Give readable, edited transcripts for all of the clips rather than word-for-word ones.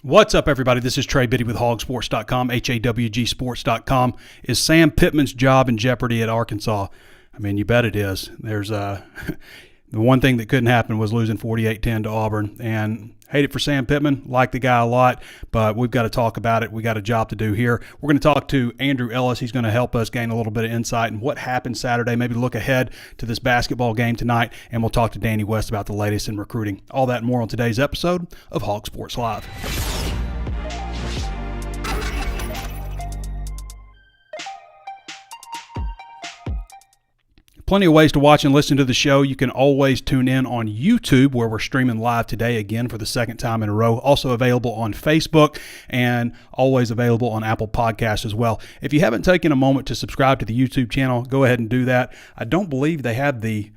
What's up, everybody? This is Trey Biddy with HawgSports.com, HAWGsports.com. Is Sam Pittman's job in jeopardy at Arkansas? I mean, you bet it is. There's the one thing that couldn't happen was losing 48-10 to Auburn, and hate it for Sam Pittman. Like the guy a lot, but we've got to talk about it. We got a job to do here. We're going to talk to Andrew Ellis. He's going to help us gain a little bit of insight in what happened Saturday, maybe look ahead to this basketball game tonight, and we'll talk to Danny West about the latest in recruiting. All that and more on today's episode of Hawg Sports Live. Plenty of ways to watch and listen to the show. You can always tune in on YouTube, where we're streaming live today again for the second time in a row. Also available on Facebook and always available on Apple Podcasts as well. If you haven't taken a moment to subscribe to the YouTube channel, go ahead and do that. I don't believe they have the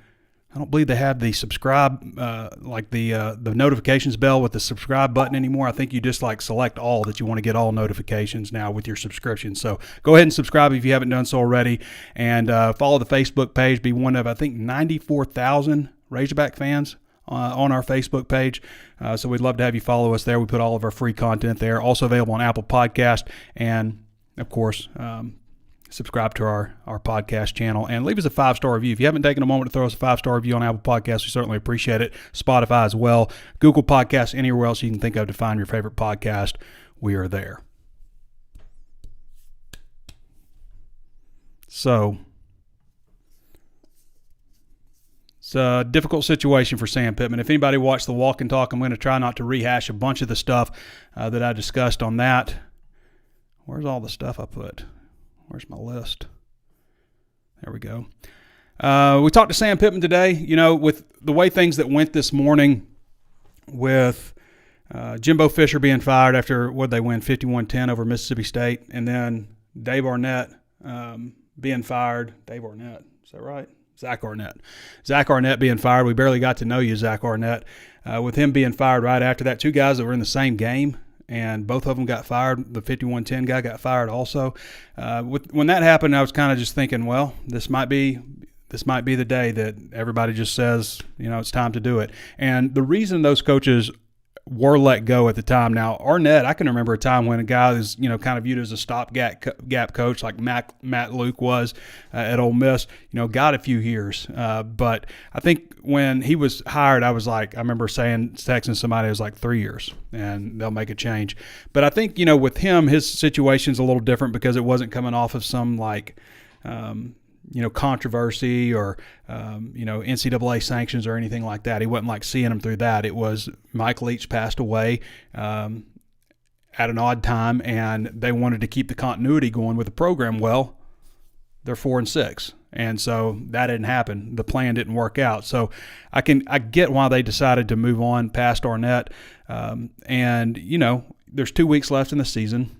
subscribe, the notifications bell with the subscribe button anymore. I think you just select all that you want to get all notifications now with your subscription. So go ahead and subscribe if you haven't done so already, and follow the Facebook page. Be one of, I think, 94,000 Razorback fans on our Facebook page. So we'd love to have you follow us there. We put all of our free content there. Also available on Apple Podcast, and of course, subscribe to our podcast channel and leave us a 5-star review. If you haven't taken a moment to throw us a 5-star review on Apple Podcasts, we certainly appreciate it. Spotify as well. Google Podcasts, anywhere else you can think of to find your favorite podcast, we are there. So it's a difficult situation for Sam Pittman. If anybody watched the walk and talk, I'm going to try not to rehash a bunch of the stuff that I discussed on that. Where's all the stuff I put? Where's my list? There we go. We talked to Sam Pittman today, with the way things that went this morning with Jimbo Fisher being fired after, what they win, 51-10 over Mississippi State, and then Dave Arnett being fired. Dave Arnett, is that right? Zach Arnett. Zach Arnett being fired. We barely got to know you, Zach Arnett. With him being fired right after that, two guys that were in the same game, and both of them got fired. The 51-10 guy got fired also. When that happened, I was kind of just thinking, well, this might be the day that everybody just says, it's time to do it. And the reason those coaches were let go at the time. Now, Arnett, I can remember a time when a guy is, kind of viewed as a stopgap coach like Matt Luke was at Ole Miss, got a few years. But I think when he was hired, I remember texting somebody, it was like 3 years, and they'll make a change. But I think, with him, his situation's a little different because it wasn't coming off of some controversy or, NCAA sanctions or anything like that. He wasn't seeing him through that. It was Mike Leach passed away at an odd time, and they wanted to keep the continuity going with the program. Well, they're 4-6. And so that didn't happen. The plan didn't work out. So I get why they decided to move on past Arnett. There's 2 weeks left in the season.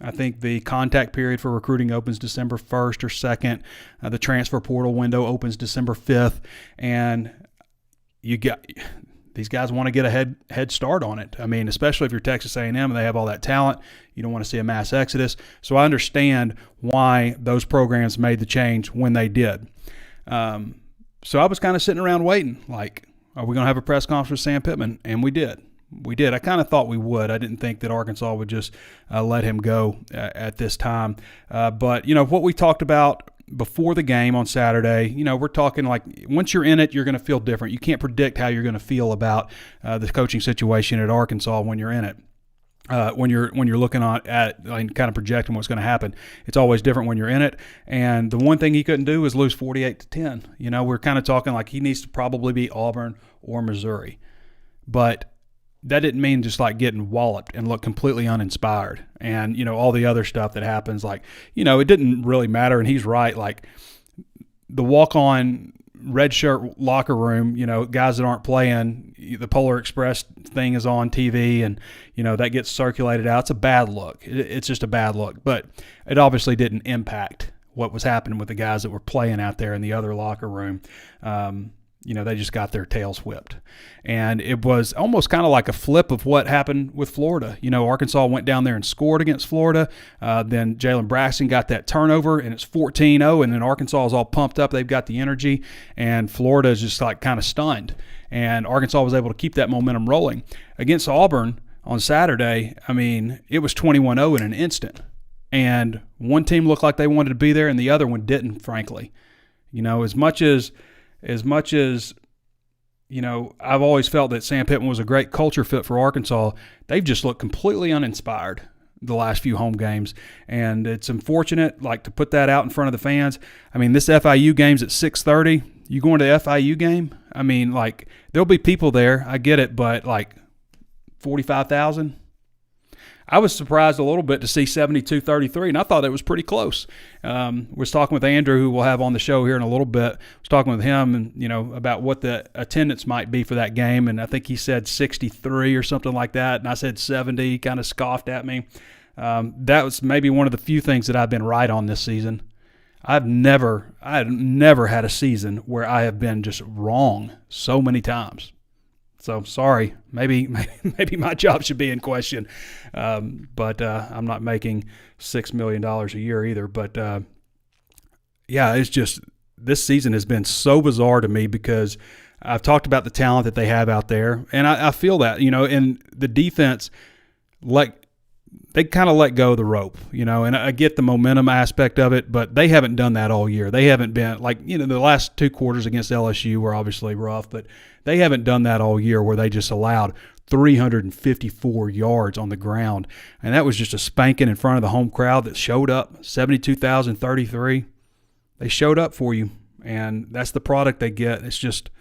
I think the contact period for recruiting opens December 1st or 2nd. The transfer portal window opens December 5th. And these guys want to get a head start on it. I mean, especially if you're Texas A&M and they have all that talent, you don't want to see a mass exodus. So I understand why those programs made the change when they did. So I was kind of sitting around waiting, are we going to have a press conference with Sam Pittman? And we did. I kind of thought we would. I didn't think that Arkansas would just let him go at this time. But, what we talked about before the game on Saturday, we're talking once you're in it, you're going to feel different. You can't predict how you're going to feel about the coaching situation at Arkansas when you're in it. When you're looking at and kind of projecting what's going to happen, it's always different when you're in it. And the one thing he couldn't do is lose 48-10. We're kind of talking he needs to probably be Auburn or Missouri. But that didn't mean just getting walloped and look completely uninspired and, all the other stuff that happens. It didn't really matter. And he's right. The walk-on red shirt locker room, guys that aren't playing, the Polar Express thing is on TV and, that gets circulated out. It's a bad look. It's just a bad look. But it obviously didn't impact what was happening with the guys that were playing out there in the other locker room. They just got their tails whipped. And it was almost kind of like a flip of what happened with Florida. Arkansas went down there and scored against Florida. Then Jalen Braxton got that turnover, and it's 14-0, and then Arkansas is all pumped up. They've got the energy, and Florida is just kind of stunned. And Arkansas was able to keep that momentum rolling. Against Auburn, on Saturday, I mean, it was 21-0 in an instant. And one team looked like they wanted to be there and the other one didn't, frankly. As much as I've always felt that Sam Pittman was a great culture fit for Arkansas, they've just looked completely uninspired the last few home games. And it's unfortunate, to put that out in front of the fans. I mean, this FIU game's at 6:30. You going to the FIU game? I mean, there'll be people there. I get it, but 45,000? I was surprised a little bit to see 72-33, and I thought it was pretty close. Was talking with Andrew, who we'll have on the show here in a little bit. Was talking with him, and about what the attendance might be for that game, and I think he said 63 or something like that, and I said 70. He kind of scoffed at me. That was maybe one of the few things that I've been right on this season. I've never had a season where I have been just wrong so many times. So sorry, maybe my job should be in question, but I'm not making $6 million a year either. But it's just this season has been so bizarre to me because I've talked about the talent that they have out there, and I feel that in the defense, they kind of let go of the rope, and I get the momentum aspect of it, but they haven't done that all year. They haven't been the last two quarters against LSU were obviously rough, but they haven't done that all year where they just allowed 354 yards on the ground. And that was just a spanking in front of the home crowd that showed up, 72,033. They showed up for you, and that's the product they get. It's just –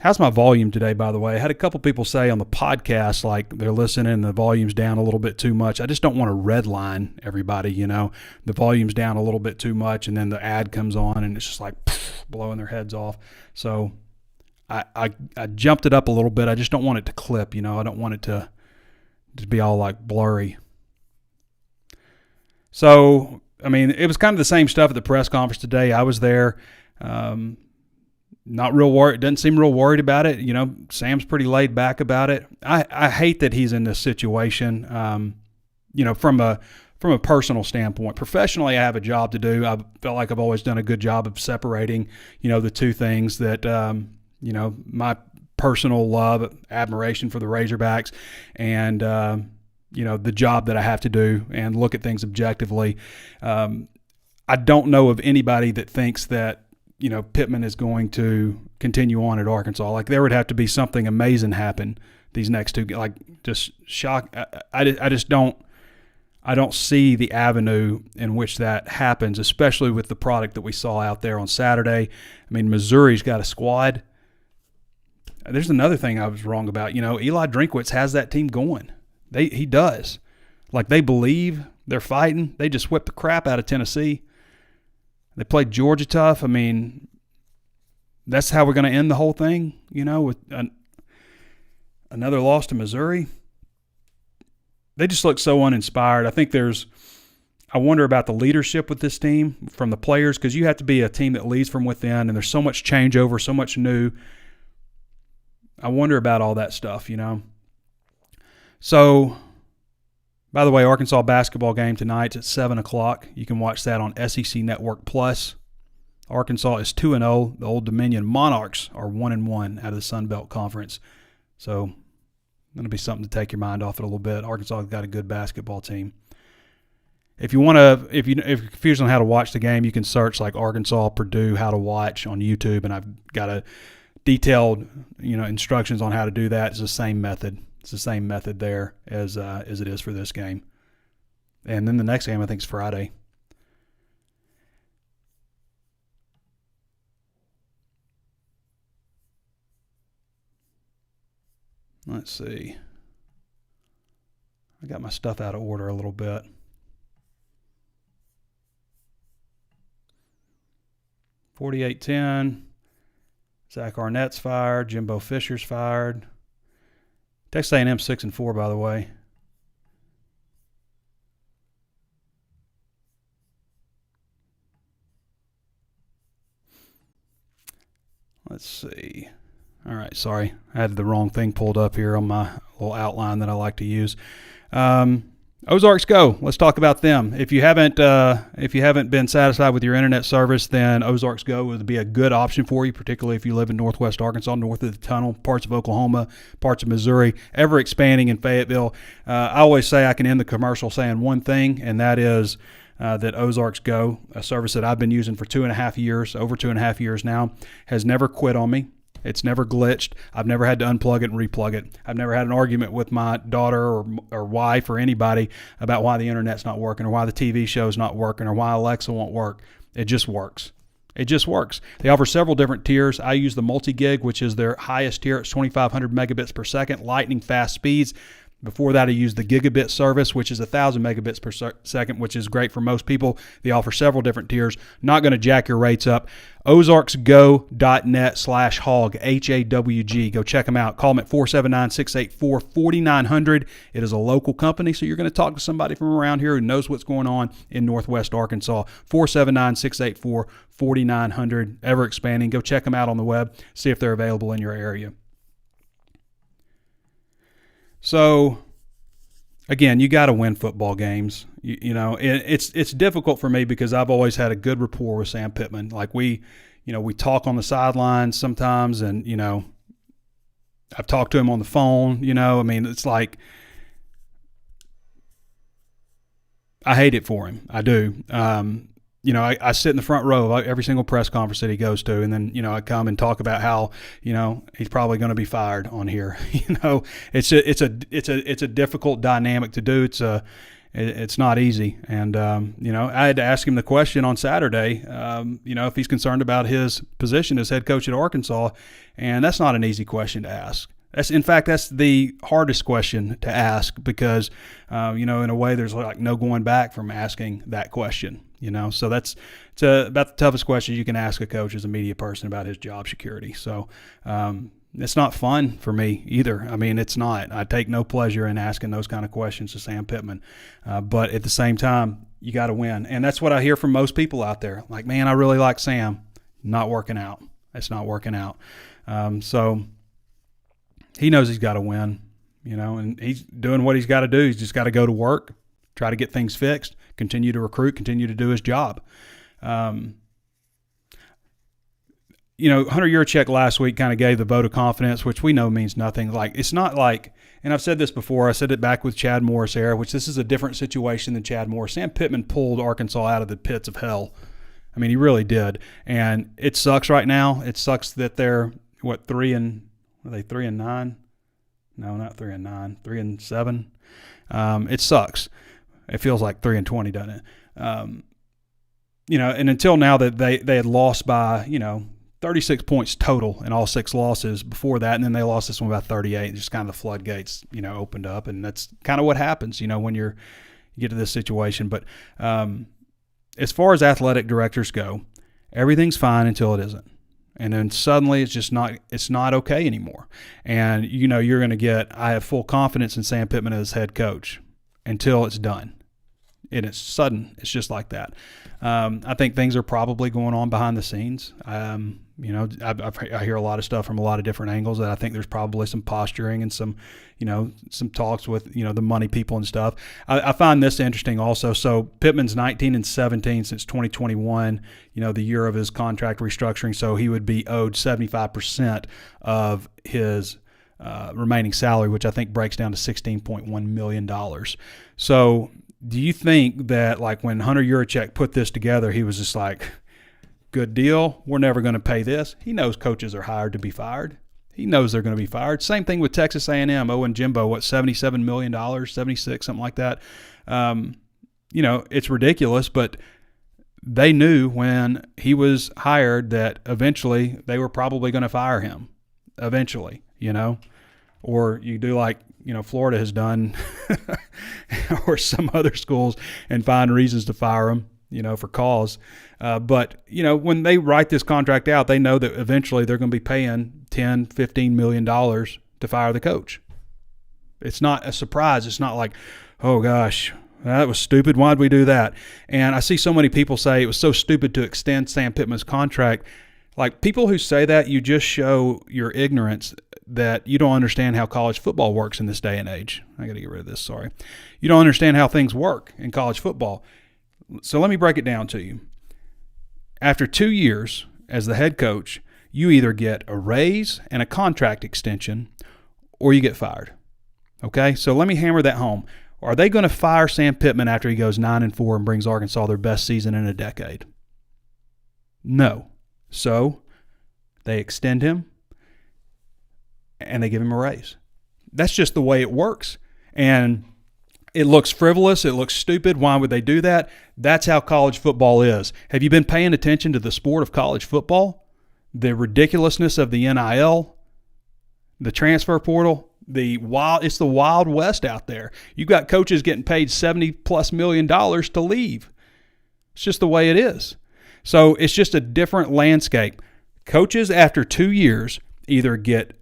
how's my volume today, by the way? I had a couple people say on the podcast, they're listening and the volume's down a little bit too much. I just don't want to redline everybody, The volume's down a little bit too much, and then the ad comes on, and it's just blowing their heads off. So I jumped it up a little bit. I just don't want it to clip, I don't want it to be all, blurry. So, I mean, it was kind of the same stuff at the press conference today. I was there. Not real worried. Doesn't seem real worried about it. Sam's pretty laid back about it. I hate that he's in this situation. From a personal standpoint. Professionally, I have a job to do. I felt like I've always done a good job of separating, the two things that, my personal love, admiration for the Razorbacks, and the job that I have to do and look at things objectively. I don't know of anybody that thinks that Pitman is going to continue on at Arkansas. There would have to be something amazing happen these next two, just shock. I just don't. I don't see the avenue in which that happens, especially with the product that we saw out there on Saturday. I mean, Missouri's got a squad. There's another thing I was wrong about. Eli Drinkwitz has that team going. He does. They believe, they're fighting. They just whipped the crap out of Tennessee. They played Georgia tough. I mean, that's how we're going to end the whole thing, with another loss to Missouri. They just look so uninspired. I wonder about the leadership with this team from the players, because you have to be a team that leads from within, and there's so much changeover, so much new. I wonder about all that stuff, So, by the way, Arkansas basketball game tonight at 7 o'clock. You can watch that on SEC Network Plus. Arkansas is 2-0. The Old Dominion Monarchs are 1-1 out of the Sun Belt Conference. So, going to be something to take your mind off it a little bit. Arkansas has got a good basketball team. If you're confused on how to watch the game, you can search Arkansas Purdue how to watch on YouTube, and I've got a detailed instructions on how to do that. It's the same method. It's the same method there as it is for this game. And then the next game I think is Friday. Let's see. I got my stuff out of order a little bit. .48-10. Zach Arnett's fired. Jimbo Fisher's fired. Texas A&M 6-4, by the way. Let's see. All right, sorry. I had the wrong thing pulled up here on my little outline that I like to use. Ozarks Go. Let's talk about them. If you haven't been satisfied with your internet service, then Ozarks Go would be a good option for you, particularly if you live in Northwest Arkansas, north of the tunnel, parts of Oklahoma, parts of Missouri, ever expanding in Fayetteville. I always say I can end the commercial saying one thing, and that is that Ozarks Go, a service that I've been using for 2.5 years, over 2.5 years now, has never quit on me. It's never glitched. I've never had to unplug it and replug it. I've never had an argument with my daughter or wife or anybody about why the internet's not working or why the TV show's not working or why Alexa won't work. It just works. It just works. They offer several different tiers. I use the Multigig, which is their highest tier. It's 2,500 megabits per second, lightning fast speeds. Before that, I used the Gigabit service, which is 1,000 megabits per second, which is great for most people. They offer several different tiers. Not going to jack your rates up. ozarksgo.net/hawg, H-A-W-G. Go check them out. Call them at 479-684-4900. It is a local company, so you're going to talk to somebody from around here who knows what's going on in Northwest Arkansas. 479-684-4900. Ever expanding. Go check them out on the web. See if they're available in your area. So, again, you got to win football games. It's difficult for me because I've always had a good rapport with Sam Pittman. Like we talk on the sidelines sometimes, and I've talked to him on the phone. It's like I hate it for him. I do. I sit in the front row of every single press conference that he goes to, and then, I come and talk about how, he's probably going to be fired on here. It's a difficult dynamic to do. It's not easy. And, I had to ask him the question on Saturday, if he's concerned about his position as head coach at Arkansas, and that's not an easy question to ask. That's the hardest question to ask because, in a way, there's like no going back from asking that question. So it's about the toughest question you can ask a coach as a media person about his job security. So it's not fun for me either. It's not. I take no pleasure in asking those kind of questions to Sam Pittman. But at the same time, you got to win. And that's what I hear from most people out there. Like, man, I really like Sam. Not working out. It's not working out. So he knows he's got to win, and he's doing what he's got to do. He's just got to go to work, try to get things fixed, continue to recruit, continue to do his job. Hunter Yurachek last week kind of gave the vote of confidence, which we know means nothing. Like, it's not like, and I've said this before, I said it back with Chad Morris era, which this is a different situation than Chad Morris. Sam Pittman pulled Arkansas out of the pits of hell. He really did. And it sucks right now. It sucks that they're, 3-9? No, not 3-9. 3-7. It sucks. It feels like 3-20, doesn't it? And until now that they had lost by, 36 points total in all 6 losses before that, and then they lost this one by 38. Just kind of the floodgates, opened up, and that's kind of what happens, when you get to this situation. But as far as athletic directors go, everything's fine until it isn't. And then suddenly it's not okay anymore. And, you're going to get, I have full confidence in Sam Pittman as head coach until it's done. And it's sudden. It's just like that. I think things are probably going on behind the scenes. I hear a lot of stuff from a lot of different angles that I think there's probably some posturing and some talks with, the money people and stuff. I find this interesting also. So Pittman's 19-17 since 2021, the year of his contract restructuring. So he would be owed 75% of his remaining salary, which I think breaks down to $16.1 million. So do you think that, like, when Hunter Yurachek put this together, he was just like, good deal, we're never going to pay this? He knows coaches are hired to be fired. He knows they're going to be fired. Same thing with Texas A&M. Owen Jimbo, $77 million, 76, something like that. It's ridiculous, but they knew when he was hired that eventually they were probably going to fire him. Eventually, or you do like, Florida has done or some other schools and find reasons to fire them, for cause. But when they write this contract out, they know that eventually they're going to be paying $10, $15 million to fire the coach. It's not a surprise. It's not like, oh gosh, that was stupid. Why'd we do that? And I see so many people say it was so stupid to extend Sam Pittman's contract. Like, people who say that, you just show your ignorance that you don't understand how college football works in this day and age. I got to get rid of this, sorry. You don't understand how things work in college football. So let me break it down to you. After 2 years as the head coach, you either get a raise and a contract extension or you get fired. Okay, so let me hammer that home. Are they going to fire Sam Pittman after he goes 9-4 and brings Arkansas their best season in a decade? No. So they extend him and they give him a raise. That's just the way it works. And it looks frivolous. It looks stupid. Why would they do that? That's how college football is. Have you been paying attention to the sport of college football? The ridiculousness of the NIL, the transfer portal, it's the Wild West out there. You've got coaches getting paid $70+ million to leave. It's just the way it is. So it's just a different landscape. Coaches after 2 years either get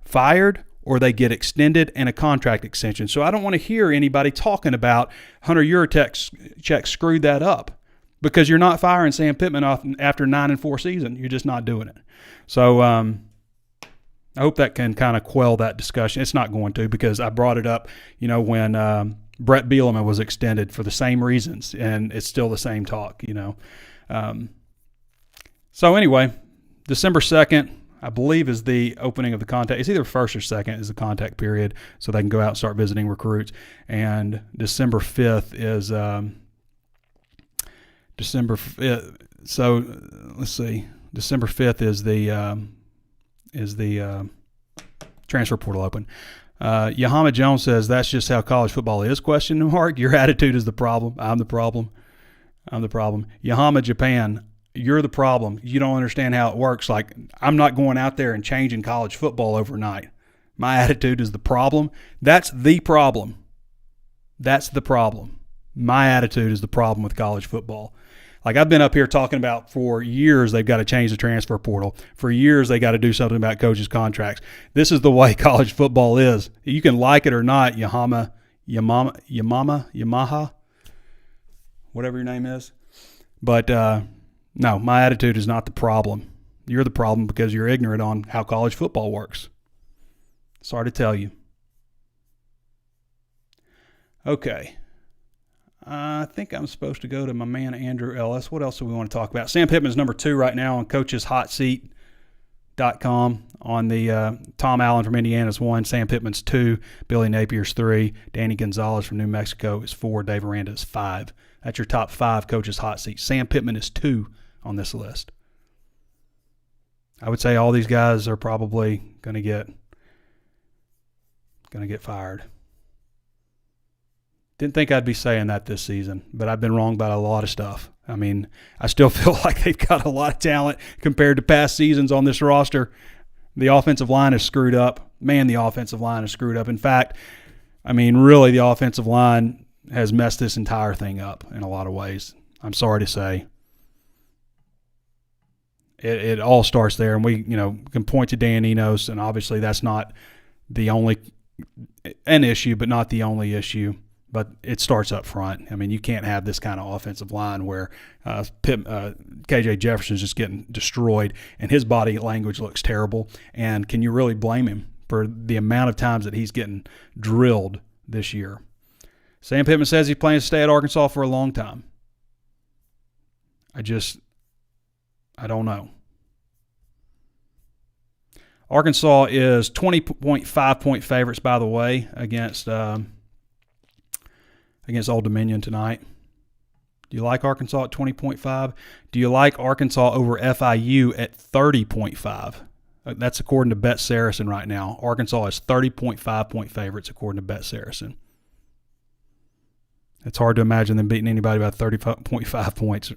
fired or they get extended and a contract extension. So I don't want to hear anybody talking about Hunter Yurachek screwed that up, because you're not firing Sam Pittman off after 9-4 season. You're just not doing it. So I hope that can kind of quell that discussion. It's not going to, because I brought it up, when Brett Bielema was extended for the same reasons, and it's still the same talk, So anyway, December 2nd, I believe, is the opening of the contact. It's either 1st or 2nd is the contact period, so they can go out and start visiting recruits. And December 5th is December 5th. So let's see. December 5th is the transfer portal open. Yahama Jones says, that's just how college football is, ? Your attitude is the problem. I'm the problem. Yahama Japan, you're the problem. You don't understand how it works. Like, I'm not going out there and changing college football overnight. My attitude is the problem. That's the problem. My attitude is the problem with college football. Like, I've been up here talking about for years they've got to change the transfer portal. For years they got to do something about coaches' contracts. This is the way college football is. You can like it or not, Yamaha, whatever your name is. But no, my attitude is not the problem. You're the problem because you're ignorant on how college football works. Sorry to tell you. Okay. I think I'm supposed to go to my man Andrew Ellis. What else do we want to talk about? Sam Pittman's number 2 right now on coacheshotseat.com. On the Tom Allen from Indiana's 1, Sam Pittman's 2, Billy Napier's 3, Danny Gonzalez from New Mexico is 4, Dave Aranda is 5. That's your top 5 coaches' hot seat. Sam Pittman is 2 on this list. I would say all these guys are probably going to get fired. Didn't think I'd be saying that this season, but I've been wrong about a lot of stuff. I mean, I still feel like they've got a lot of talent compared to past seasons on this roster. The offensive line is screwed up. Man, the offensive line is screwed up. In fact, I mean, really, the offensive line has messed this entire thing up in a lot of ways. I'm sorry to say. It all starts there, and we can point to Dan Enos, and obviously that's not an issue, but not the only issue. But it starts up front. I mean, you can't have this kind of offensive line where KJ Jefferson's just getting destroyed, and his body language looks terrible. And can you really blame him for the amount of times that he's getting drilled this year? Sam Pittman says he plans to stay at Arkansas for a long time. I don't know. Arkansas is 20.5-point favorites, by the way, against Old Dominion tonight. Do you like Arkansas at 20.5? Do you like Arkansas over FIU at 30.5? That's according to Bet Saracen right now. Arkansas is 30.5-point favorites according to Bet Saracen. It's hard to imagine them beating anybody by 30.5 points,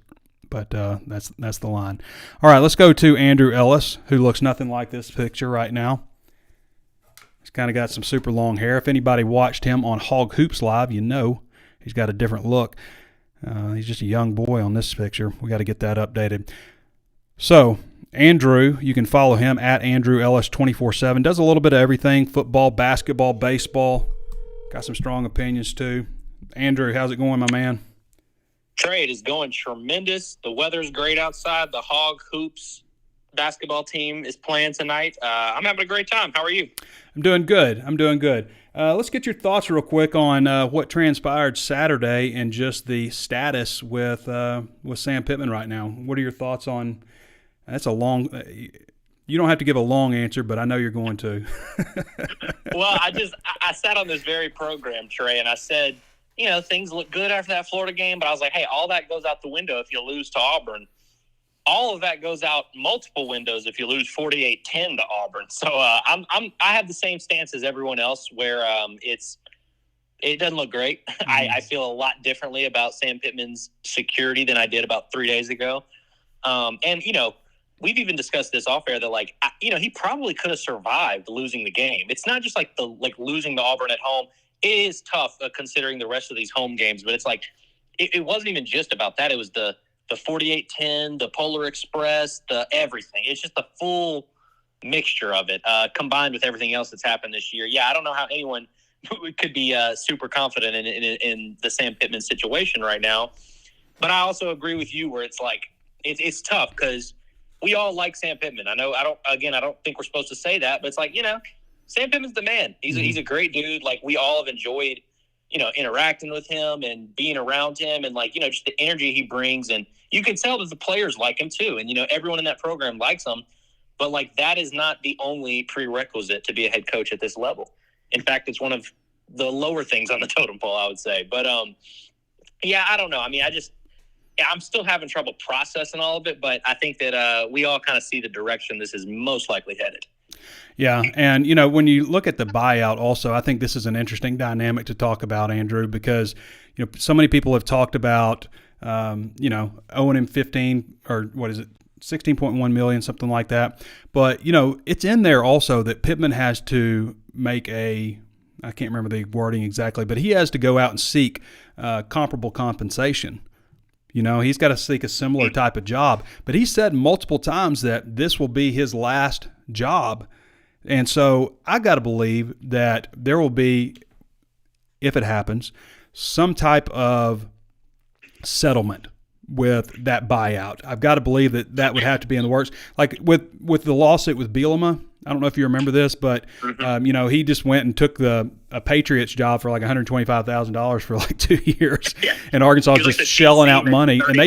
but that's the line. All right, let's go to Andrew Ellis, who looks nothing like this picture right now. He's kind of got some super long hair. If anybody watched him on Hog Hoops Live, he's got a different look. He's just a young boy on this picture. We got to get that updated. So, Andrew, you can follow him at Andrew Ellis 24/7. Does a little bit of everything: football, basketball, baseball. Got some strong opinions too. Andrew, how's it going, my man? Trey, it is going tremendous. The weather's great outside. The Hog Hoops basketball team is playing tonight. I'm having a great time. How are you? I'm doing good. Let's get your thoughts real quick on what transpired Saturday and just the status with Sam Pittman right now. What are your thoughts on? That's a long. You don't have to give a long answer, but I know you're going to. Well, I sat on this very program, Trey, and I said, things look good after that Florida game, but I was like, hey, all that goes out the window if you lose to Auburn. All of that goes out multiple windows if you lose 48-10 to Auburn. So I have the same stance as everyone else, where it doesn't look great. Mm-hmm. I feel a lot differently about Sam Pittman's security than I did about 3 days ago. And we've even discussed this off air that he probably could have survived losing the game. It's not just losing to Auburn at home. It is tough considering the rest of these home games, but it's it wasn't even just about that. It was the 48-10, the Polar Express, the everything. It's just the full mixture of it, combined with everything else that's happened this year. Yeah, I don't know how anyone could be super confident in the Sam Pittman situation right now. But I also agree with you where it's tough because we all like Sam Pittman. I don't think we're supposed to say that, but it's Sam Pittman's the man. He's a great dude. We all have enjoyed, interacting with him and being around him and just the energy he brings. And you can tell that the players like him too. And, everyone in that program likes him, but that is not the only prerequisite to be a head coach at this level. In fact, it's one of the lower things on the totem pole, I would say. But, I don't know. I mean, I'm still having trouble processing all of it, but I think that we all kind of see the direction this is most likely headed. Yeah, and when you look at the buyout also, I think this is an interesting dynamic to talk about, Andrew, because so many people have talked about owing him 15 or what is it, 16.1 million, something like that. But it's in there also that Pitman has to make I can't remember the wording exactly, but he has to go out and seek comparable compensation. He's got to seek a similar type of job. But he said multiple times that this will be his last job. And so I got to believe that there will be, if it happens, some type of settlement with that buyout. I've got to believe that would have to be in the works. Like with the lawsuit with Bielema, I don't know if you remember this, but he just went and took a Patriots job for $125,000 for 2 years, and Arkansas just shelling out money, and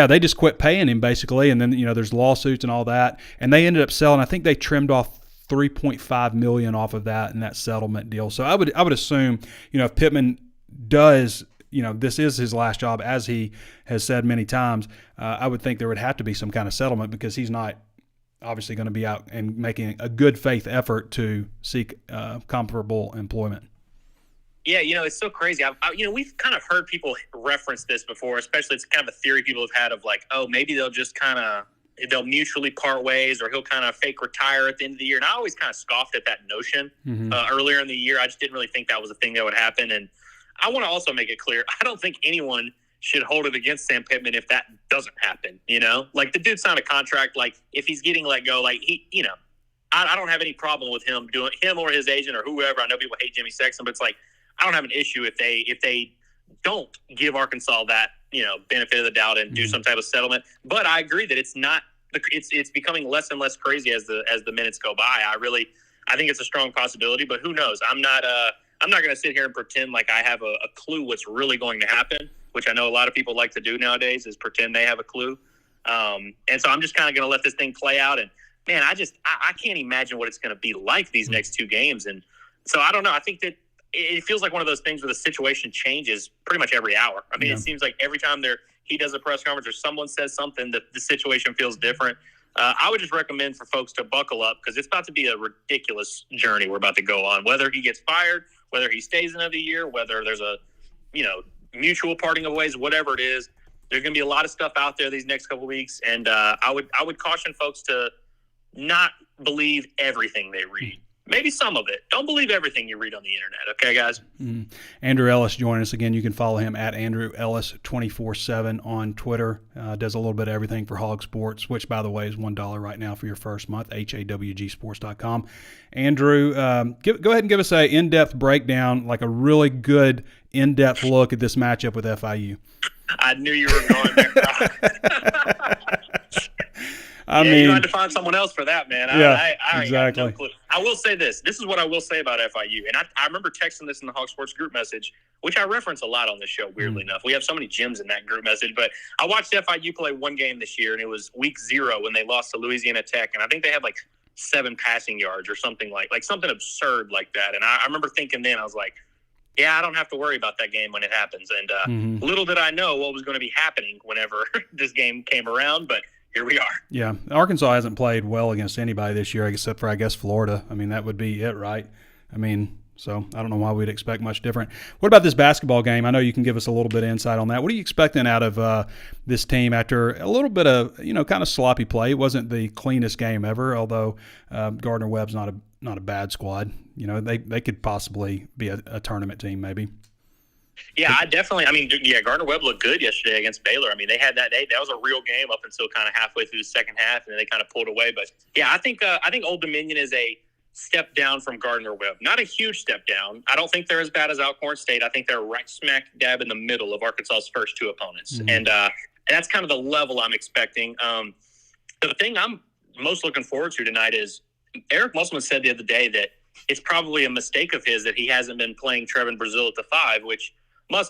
they just quit paying him basically, and then there's lawsuits and all that, and they ended up selling. I think they trimmed off $3.5 million off of that in that settlement deal. So I would assume if Pitman does. This is his last job, as he has said many times. I would think there would have to be some kind of settlement because he's not obviously going to be out and making a good faith effort to seek comparable employment. Yeah, it's so crazy. We've kind of heard people reference this before, especially it's kind of a theory people have had of maybe they'll just they'll mutually part ways, or he'll kind of fake retire at the end of the year. And I always kind of scoffed at that notion earlier in the year. I just didn't really think that was a thing that would happen. And I want to also make it clear, I don't think anyone should hold it against Sam Pittman if that doesn't happen, the dude signed a contract, if he's getting let go, I don't have any problem with him or his agent or whoever. I know people hate Jimmy Sexton, but it's I don't have an issue if they don't give Arkansas that, benefit of the doubt and do some type of settlement. But I agree that it's becoming less and less crazy as the minutes go by. I think it's a strong possibility, but who knows? I'm not going to sit here and pretend like I have a clue what's really going to happen, which I know a lot of people like to do nowadays, is pretend they have a clue. And so I'm just kind of going to let this thing play out. And, man, I can't imagine what it's going to be like these next two games. And so I don't know. I think that it feels like one of those things where the situation changes pretty much every hour. I mean, It seems like every time he does a press conference or someone says something, the situation feels different. I would just recommend for folks to buckle up because it's about to be a ridiculous journey we're about to go on, whether he gets fired, whether he stays another year, whether there's a, mutual parting of ways, whatever it is. There's going to be a lot of stuff out there these next couple of weeks, and I would caution folks to not believe everything they read. Maybe some of it. Don't believe everything you read on the internet, okay, guys? Andrew Ellis joining us again. You can follow him at Andrew Ellis 24/7 on Twitter. Does a little bit of everything for HawgSports, which, by the way, is $1 right now for your first month, HAWGsports.com. Andrew, go ahead and give us an in-depth breakdown, a really good in-depth look at this matchup with FIU. I knew you were going there. I You mean, had to find someone else for that, man. Yeah, I exactly. got no clue. I will say this. This is what I will say about FIU. And I remember texting this in the HawgSports group message, which I reference a lot on this show, weirdly enough. We have so many gems in that group message. But I watched FIU play one game this year, and it was week 0 when they lost to Louisiana Tech. And I think they had like 7 passing yards or something like something absurd like that. And I remember thinking then, I was like, yeah, I don't have to worry about that game when it happens. And little did I know what was going to be happening whenever this game came around. But here we are. Yeah, Arkansas hasn't played well against anybody this year except for, I guess, Florida. I mean, that would be it, right? I mean, so I don't know why we'd expect much different. What about this basketball game? I know you can give us a little bit of insight on that. What are you expecting out of this team after a little bit of, kind of sloppy play? It wasn't the cleanest game ever, although Gardner-Webb's not a bad squad. They could possibly be a tournament team maybe. Yeah, Gardner-Webb looked good yesterday against Baylor. I mean, they had that was a real game up until kind of halfway through the second half, and then they kind of pulled away. But yeah, I think Old Dominion is a step down from Gardner-Webb. Not a huge step down. I don't think they're as bad as Alcorn State. I think they're right smack dab in the middle of Arkansas's first 2 opponents, and that's kind of the level I'm expecting. The thing I'm most looking forward to tonight is Eric Musselman said the other day that it's probably a mistake of his that he hasn't been playing Trevin Brazile at the 5, which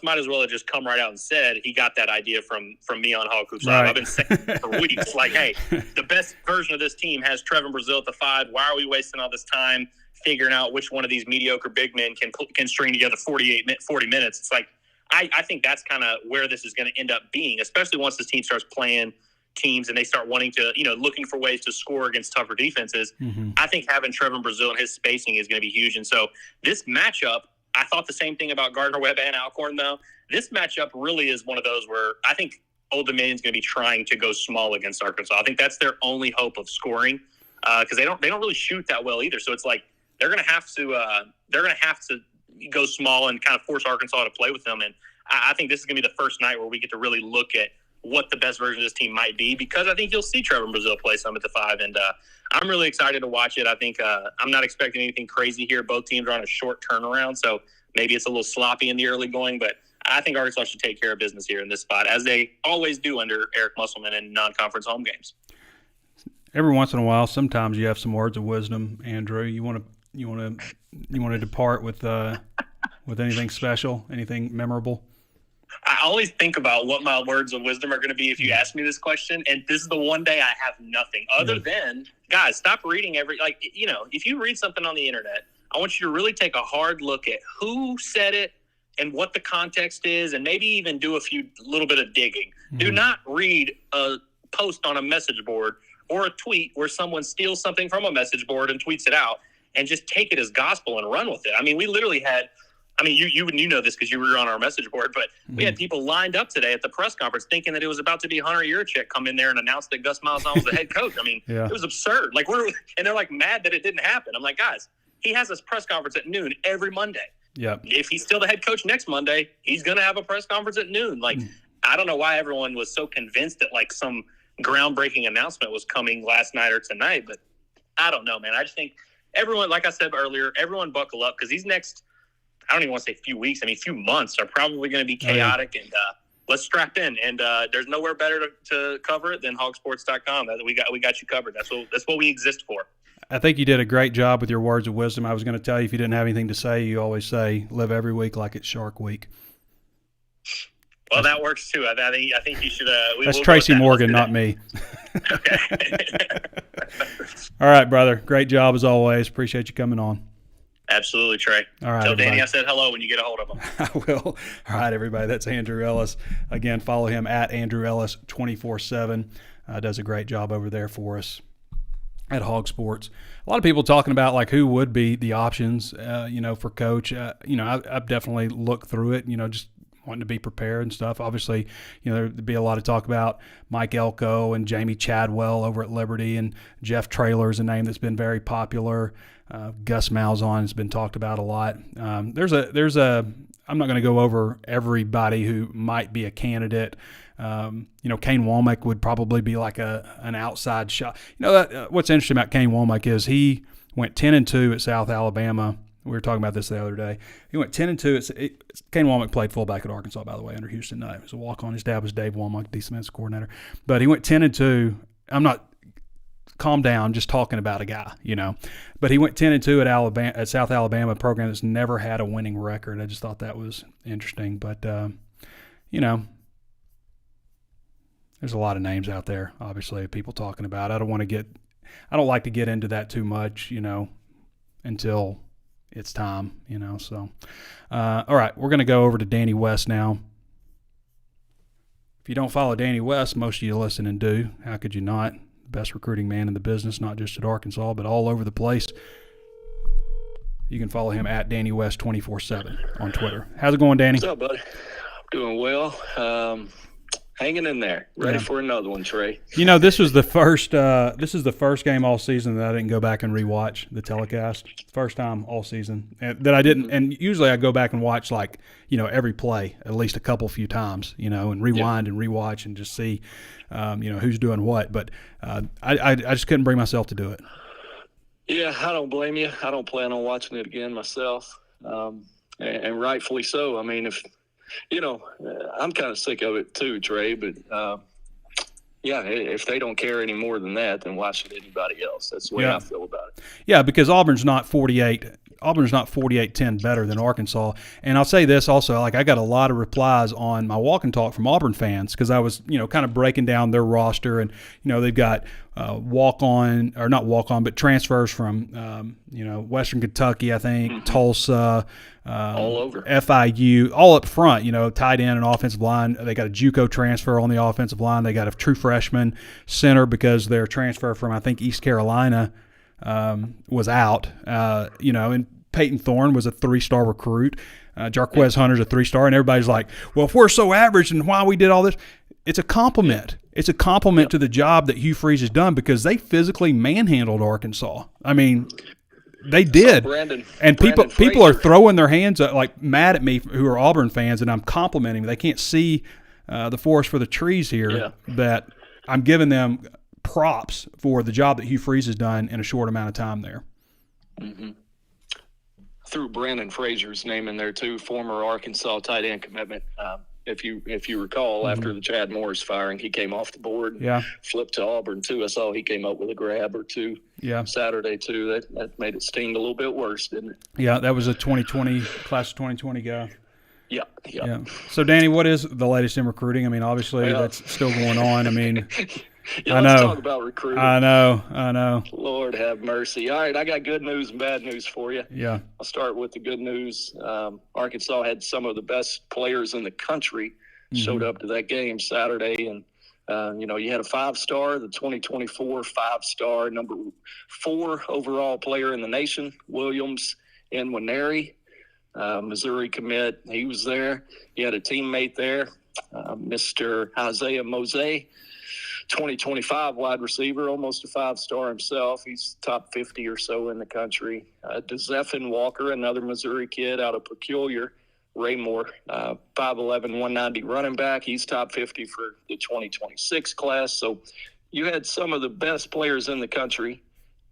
might as well have just come right out and said he got that idea from me on Hog Hoops Live. I've been saying for weeks, like, hey, the best version of this team has Trevin Brazile at the 5. Why are we wasting all this time figuring out which one of these mediocre big men can string together 40 minutes? It's like I think that's kind of where this is going to end up being, especially once this team starts playing teams and they start wanting to, looking for ways to score against tougher defenses. I think having Trevin Brazile and his spacing is going to be huge. And so this matchup, I thought the same thing about Gardner-Webb and Alcorn, though. This matchup really is one of those where I think Old Dominion's going to be trying to go small against Arkansas. I think that's their only hope of scoring because they don't really shoot that well either. So it's like they're going to have to go small and kind of force Arkansas to play with them. And I think this is going to be the first night where we get to really look at what the best version of this team might be, because I think you'll see Trevin Brazile play some at the 5, and I'm really excited to watch it. I think I'm not expecting anything crazy here. Both teams are on a short turnaround, so maybe it's a little sloppy in the early going, but I think Arkansas should take care of business here in this spot, as they always do under Eric Musselman in non-conference home games. Every once in a while, sometimes you have some words of wisdom, Andrew. You want to depart with anything special, anything memorable? I always think about what my words of wisdom are going to be if you ask me this question, and this is the one day I have nothing other than, guys, stop reading if you read something on the internet, I want you to really take a hard look at who said it and what the context is, and maybe even do a little bit of digging. Do not read a post on a message board or a tweet where someone steals something from a message board and tweets it out and just take it as gospel and run with it. I mean, we literally had – you know this because you were on our message board, but we had people lined up today at the press conference thinking that it was about to be Hunter Yurachek come in there and announce that Gus Malzahn was the head coach. I mean, It was absurd. And they're like mad that it didn't happen. I'm like, guys, he has this press conference at noon every Monday. Yeah. If he's still the head coach next Monday, he's going to have a press conference at noon. I don't know why everyone was so convinced that some groundbreaking announcement was coming last night or tonight, but I don't know, man. I just think everyone, like I said earlier, everyone buckle up because these next, I don't even want to say few weeks, few months are probably going to be chaotic, and let's strap in. And there's nowhere better to cover it than HawgSports.com. We got you covered. That's what we exist for. I think you did a great job with your words of wisdom. I was going to tell you, if you didn't have anything to say, you always say, live every week like it's Shark Week. Well, that works too. I think you should. That's Tracy Morgan, not me. Okay. All right, brother. Great job as always. Appreciate you coming on. Absolutely, Trey. All right, tell everybody. Danny I said hello when you get a hold of him. I will. All right, everybody. That's Andrew Ellis. Again, follow him at Andrew Ellis 24/7. Does a great job over there for us at HawgSports. A lot of people talking about who would be the options, for coach. I've definitely looked through it. Just wanting to be prepared and stuff. Obviously, there'd be a lot of talk about Mike Elko and Jamie Chadwell over at Liberty, and Jeff Traylor is a name that's been very popular. Gus Malzahn has been talked about a lot. I'm not going to go over everybody who might be a candidate. Kane Womack would probably be an outside shot. What's interesting about Kane Womack is he went 10-2 at South Alabama. We were talking about this the other day. He went 10-2. Kane Womack played fullback at Arkansas, by the way, under Houston Knight. He was a walk-on. His dad was Dave Womack, defensive coordinator. But he went 10-2. I'm not calm down just talking about a guy, But he went 10-2 at South Alabama, a program that's never had a winning record. I just thought that was interesting. But, there's a lot of names out there, obviously, people talking about. I don't like to get into that too much, until it's time, So, all right, we're going to go over to Danny West now. If you don't follow Danny West, most of you listening do. How could you not? Best recruiting man in the business, not just at Arkansas, but all over the place. You can follow him at Danny West 24/7 on Twitter. How's it going, Danny? What's up, buddy? Doing well. Hanging in there. Ready for another one, Trey. This was the first. This is the first game all season that I didn't go back and rewatch the telecast. First time all season that I didn't. And usually I go back and watch every play at least a few times. And rewind and rewatch and just see, who's doing what. But I just couldn't bring myself to do it. Yeah, I don't blame you. I don't plan on watching it again myself, and rightfully so. I mean, I'm kind of sick of it too, Trey, but if they don't care any more than that, then why should anybody else? That's the way I feel about it. Yeah, because Auburn's not 48-10 better than Arkansas. And I'll say this also, I got a lot of replies on my walk and talk from Auburn fans because I was, kind of breaking down their roster, and they've got transfers from Western Kentucky, I think, Tulsa, all over FIU, all up front, tight end and offensive line. They got a JUCO transfer on the offensive line. They got a true freshman center because their transfer from, I think, East Carolina was out, and Peyton Thorne was a 3-star recruit. Jarquez Hunter's a 3-star, and everybody's like, well, if we're so average and why we did all this, it's a compliment. It's a compliment to the job that Hugh Freeze has done because they physically manhandled Arkansas. I mean, they did. People are throwing their hands up, mad at me who are Auburn fans, and I'm complimenting them. They can't see the forest for the trees here, that I'm giving them props for the job that Hugh Freeze has done in a short amount of time there. Mm-hmm. Threw Brandon Frazier's name in there too, former Arkansas tight end commitment. If you recall, after the Chad Morris firing, he came off the board and flipped to Auburn too. I saw he came up with a grab or two Saturday too. That made it sting a little bit worse, didn't it? Yeah, that was a class of 2020 guy. Yeah. So, Danny, what is the latest in recruiting? I mean, obviously that's still going on. I mean, let's talk about recruiting. I know. Lord have mercy. All right, I got good news and bad news for you. Yeah. I'll start with the good news. Arkansas had some of the best players in the country showed up to that game Saturday. And, you had a 5-star, the 2024 5-star, number 4 overall player in the nation, Williams Nwaneri. Missouri commit. He was there. He had a teammate there, Mr. Isaiah Mose, 2025 wide receiver, almost a 5-star himself. He's top 50 or so in the country. DeZephin Walker, another Missouri kid out of Peculiar, Raymore, 5'11", 190 running back. He's top 50 for the 2026 class. So you had some of the best players in the country,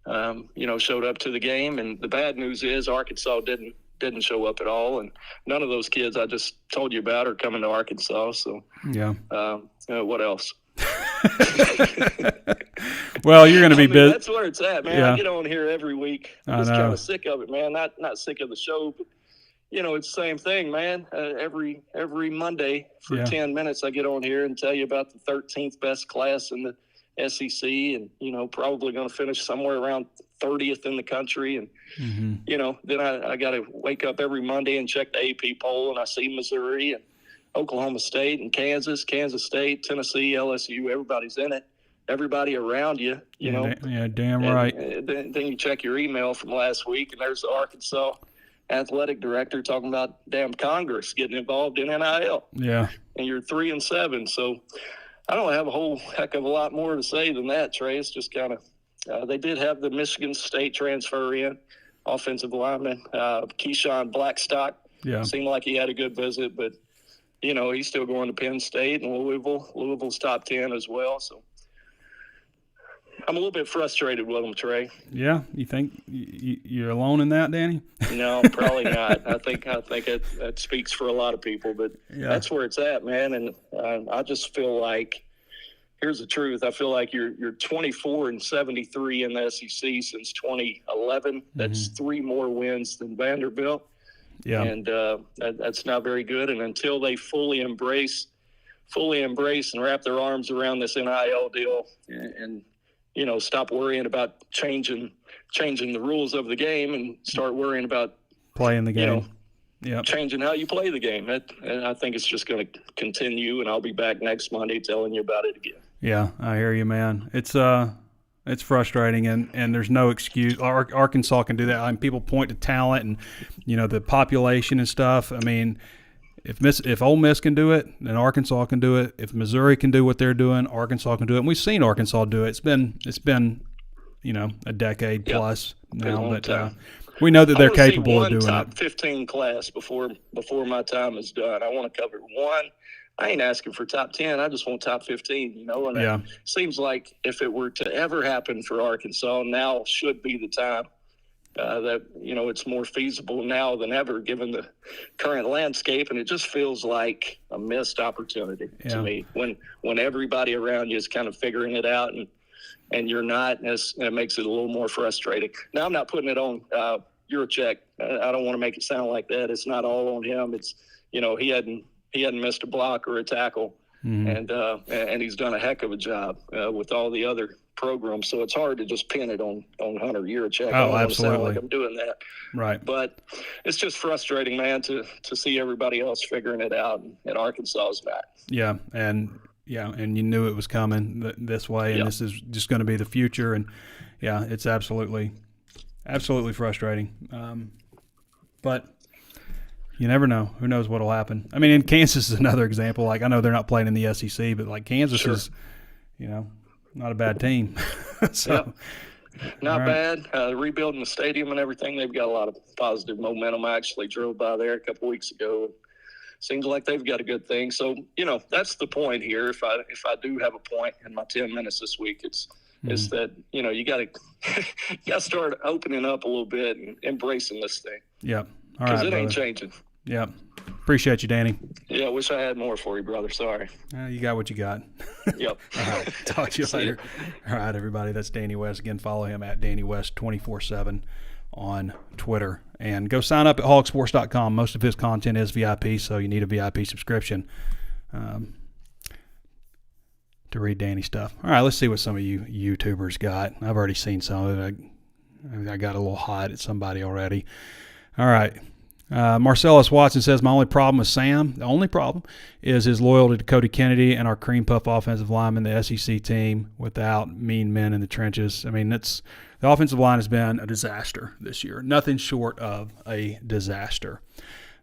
showed up to the game. And the bad news is Arkansas didn't show up at all, and none of those kids I just told you about are coming to Arkansas. So, what else? Well, you're going to be busy. That's where it's at, man. Yeah. I get on here every week. I'm just kind of sick of it, man. Not sick of the show, but it's the same thing, man. Every Monday for 10 minutes, I get on here and tell you about the 13th best class in the SEC, and probably going to finish somewhere around 30th in the country. And then I got to wake up every Monday and check the AP poll, and I see Missouri and Oklahoma State and Kansas State, Tennessee, LSU. Everybody's in it. Everybody around you, Yeah, damn right. Then you check your email from last week, and there's the Arkansas athletic director talking about damn Congress getting involved in NIL. Yeah. And you're 3-7, so I don't have a whole heck of a lot more to say than that, Trey. It's just kind of they did have the Michigan State transfer in, offensive lineman, Keyshawn Blackstock. Yeah. Seemed like he had a good visit, but, he's still going to Penn State and Louisville. Louisville's top 10 as well. So I'm a little bit frustrated with him, Trey. Yeah? You think you're alone in that, Danny? No, probably not. I think that speaks for a lot of people, but that's where it's at, man. And I just feel like here's the truth. I feel like you're 24-73 in the SEC since 2011. That's 3 more wins than Vanderbilt. Yeah. And that's not very good. And until they fully embrace and wrap their arms around this NIL deal and stop worrying about changing the rules of the game and start worrying about playing the game. Changing how you play the game. And I think it's just going to continue, and I'll be back next Monday telling you about it again. Yeah, I hear you, man. It's frustrating, and there's no excuse. Arkansas can do that. I mean, people point to talent and the population and stuff. I mean, if Ole Miss can do it, then Arkansas can do it. If Missouri can do what they're doing, Arkansas can do it. And we've seen Arkansas do it. It's been a decade plus now, but we know that they're capable of doing top it. 15 class before my time is done. I want to cover one. I ain't asking for top 10. I just want top 15, And it seems like if it were to ever happen for Arkansas, now should be the time that, it's more feasible now than ever given the current landscape. And it just feels like a missed opportunity to me when everybody around you is kind of figuring it out and you're not. It makes it a little more frustrating. Now, I'm not putting it on Yurachek. I don't want to make it sound like that. It's not all on him. It's, he hadn't missed a block or a tackle, and he's done a heck of a job with all the other programs. So it's hard to just pin it on Hunter Yurachek. I don't want to sound like I'm doing that. Right. But it's just frustrating, man, to see everybody else figuring it out, and Arkansas is back. Yeah, and you knew it was coming this way, and this is just going to be the future. And, it's absolutely frustrating. But you never know. Who knows what will happen? I mean, and Kansas is another example. Like, I know they're not playing in the SEC, but like Kansas is, not a bad team. So, not bad. Rebuilding the stadium and everything, they've got a lot of positive momentum. I actually drove by there a couple weeks ago. Seems like they've got a good thing. So, that's the point here. If I do have a point in my 10 minutes this week, it's that, you got to start opening up a little bit and embracing this thing. Yep. All right, because it ain't changing. Yep. Appreciate you, Danny. Yeah, I wish I had more for you, brother. Sorry. You got what you got. Yep. All right. Talk to you later. All right, everybody. That's Danny West. Again, follow him at Danny West 24/7 on Twitter. And go sign up at HawgSports.com. Most of his content is VIP, so you need a VIP subscription to read Danny stuff. All right, let's see what some of you YouTubers got. I've already seen some of it. I got a little hot at somebody already. All right. Marcellus Watson says, my only problem with Sam, the only problem, is his loyalty to Cody Kennedy and our cream puff offensive lineman, the SEC team, without mean men in the trenches. I mean, the offensive line has been a disaster this year. Nothing short of a disaster.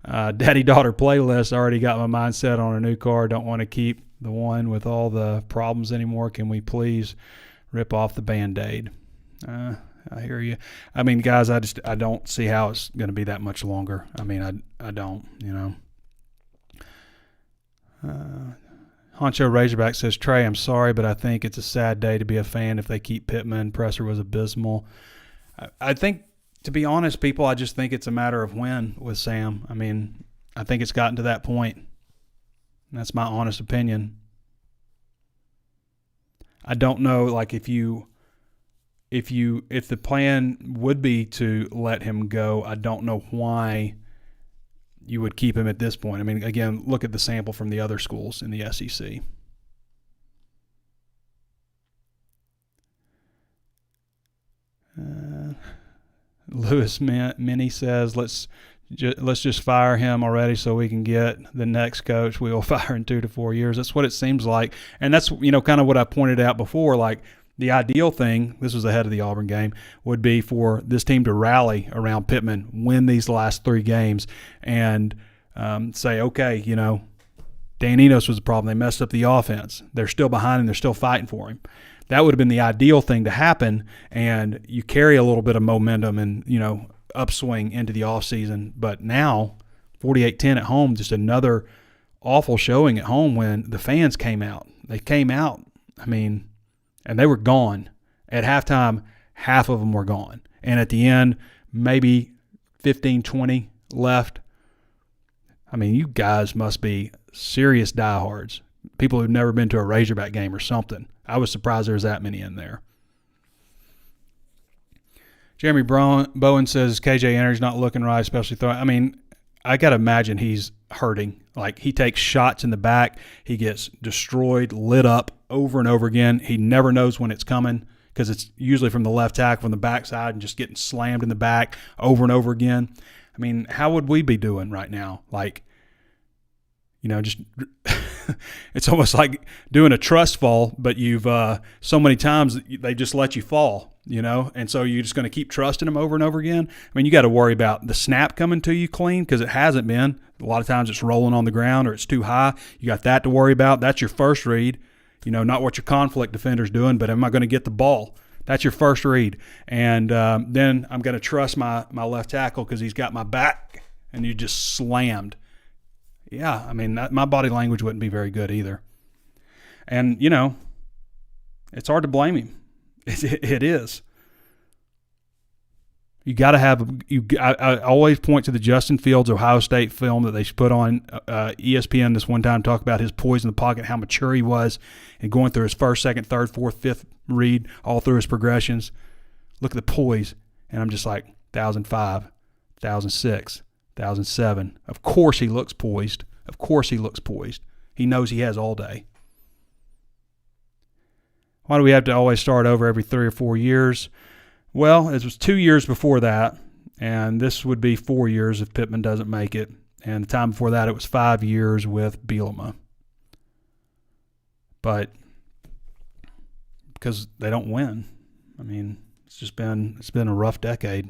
Daddy-daughter playlist, already got my mind set on a new car. Don't want to keep the one with all the problems anymore. Can we please rip off the Band-Aid? I hear you. I mean, guys, I don't see how it's going to be that much longer. I mean, I don't, Honcho Razorback says, Trey, I'm sorry, but I think it's a sad day to be a fan if they keep Pitman. Presser was abysmal. I think, to be honest, people, I just think it's a matter of when with Sam. I mean, I think it's gotten to that point. That's my honest opinion. I don't know, like, if the plan would be to let him go, I don't know why you would keep him at this point. I mean, again, look at the sample from the other schools in the SEC. Lewis Minnie says, let's just fire him already so we can get the next coach we will fire in 2 to 4 years. That's what it seems like. And that's, kind of what I pointed out before, like, the ideal thing, this was ahead of the Auburn game, would be for this team to rally around Pitman, win these last 3 games, and say, okay, Dan Enos was the problem. They messed up the offense. They're still behind him. They're still fighting for him. That would have been the ideal thing to happen, and you carry a little bit of momentum and, upswing into the offseason. But now, 48-10 at home, just another awful showing at home when the fans came out. They came out, and they were gone. At halftime, half of them were gone. And at the end, maybe 15, 20 left. You guys must be serious diehards. people who've never been to a Razorback game or something. I was surprised there was that many in there. Jeremy Bowen says KJ Energy's not looking right, especially throwing. I mean, I got to imagine he's hurting. Like, he takes shots in the back. He gets destroyed, lit up over and over again. He never knows when it's coming because it's usually from the left tackle, from the backside, and just getting slammed in the back over and over again. I mean, how would we be doing right now? Like, just it's almost like doing a trust fall, but you've so many times they just let you fall, and so you're just going to keep trusting them over and over again. I mean, you got to worry about the snap coming to you clean because it hasn't been. A lot of times it's rolling on the ground or it's too high. You got that to worry about. That's your first read, not what your conflict defender's doing, but am I going to get the ball? That's your first read. And then I'm going to trust my left tackle because he's got my back, and you just slammed. Yeah, I mean, my body language wouldn't be very good either. And, it's hard to blame him. It is. You got to have – I always point to the Justin Fields Ohio State film that they put on ESPN this one time, talk about his poise in the pocket, how mature he was, and going through his first, second, third, fourth, fifth read, all through his progressions. Look at the poise. And I'm just like, 2005, 2006. 2007. Of course he looks poised. Of course he looks poised. He knows he has all day. Why do we have to always start over every 3 or 4 years? Well, it was 2 years before that, and this would be 4 years if Pitman doesn't make it. And the time before that, it was 5 years with Bielema. But because they don't win. I mean, it's been a rough decade.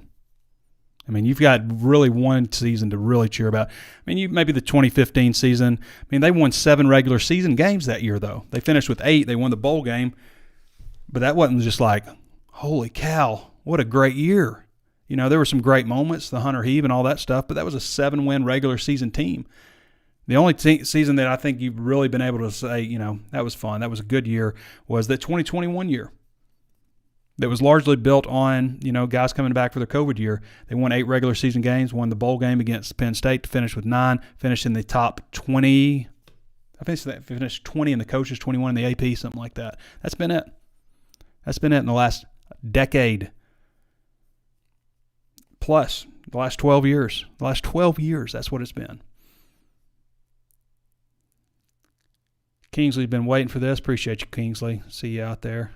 I mean, you've got really one season to really cheer about. I mean, maybe the 2015 season. I mean, they won 7 regular season games that year, though. They finished with 8. They won the bowl game. But that wasn't just like, holy cow, what a great year. There were some great moments, the Hunter Heave and all that stuff, but that was a 7-win regular season team. The only season that I think you've really been able to say, that was fun, that was a good year, was that 2021 year. That was largely built on, guys coming back for their COVID year. They won 8 regular season games, won the bowl game against Penn State to finish with 9, finished in the top 20. I think they finished 20 in the coaches, 21 in the AP, something like that. That's been it. That's been it in the last decade. Plus, the last 12 years. The last 12 years, that's what it's been. Kingsley's been waiting for this. Appreciate you, Kingsley. See you out there.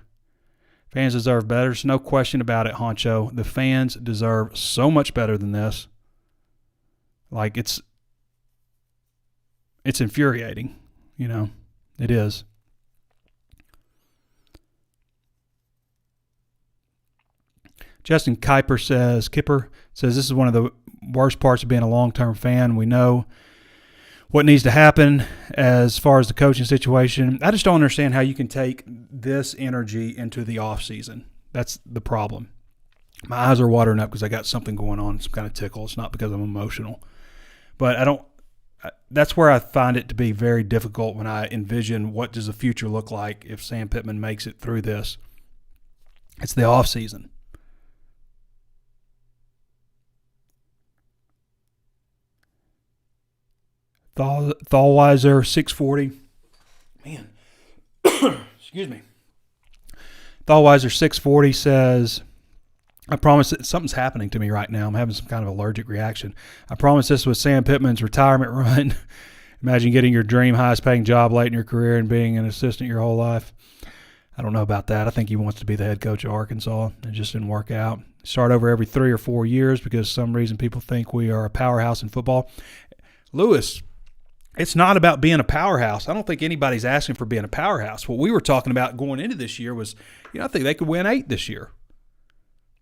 Fans deserve better. There's no question about it, Honcho. The fans deserve so much better than this. Like, it's infuriating, It is. Justin Kipper says, this is one of the worst parts of being a long-term fan. We know what needs to happen as far as the coaching situation. I just don't understand how you can take this energy into the off season. That's the problem. My eyes are watering up because I got something going on, some kind of tickle. It's not because I'm emotional. But that's where I find it to be very difficult when I envision what does the future look like if Sam Pittman makes it through this. It's the off season. Thalweiser 640. Man. Excuse me. Thalweiser 640 says, I promise that something's happening to me right now. I'm having some kind of allergic reaction. I promise this was Sam Pittman's retirement run. Imagine getting your dream highest paying job late in your career and being an assistant your whole life. I don't know about that. I think he wants to be the head coach of Arkansas. It just didn't work out. Start over every 3 or 4 years because for some reason people think we are a powerhouse in football. Lewis, it's not about being a powerhouse. I don't think anybody's asking for being a powerhouse. What we were talking about going into this year was, I think they could win 8 this year.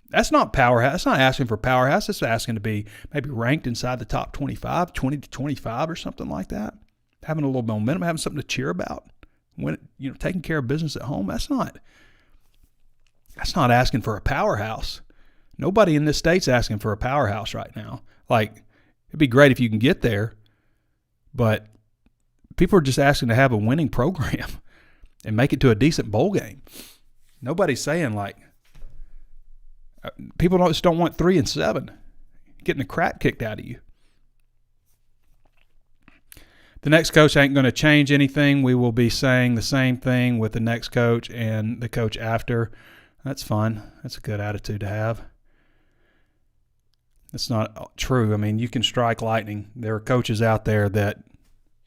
That's not powerhouse. That's not asking for powerhouse. It's asking to be maybe ranked inside the top 25, 20 to 25 or something like that. Having a little momentum, having something to cheer about. When taking care of business at home, that's not asking for a powerhouse. Nobody in this state's asking for a powerhouse right now. Like, it'd be great if you can get there. But people are just asking to have a winning program and make it to a decent bowl game. Nobody's saying people just don't want 3 and 7, getting the crap kicked out of you. The next coach ain't going to change anything. We will be saying the same thing with the next coach and the coach after. That's fun. That's a good attitude to have. That's not true. I mean, you can strike lightning. There are coaches out there that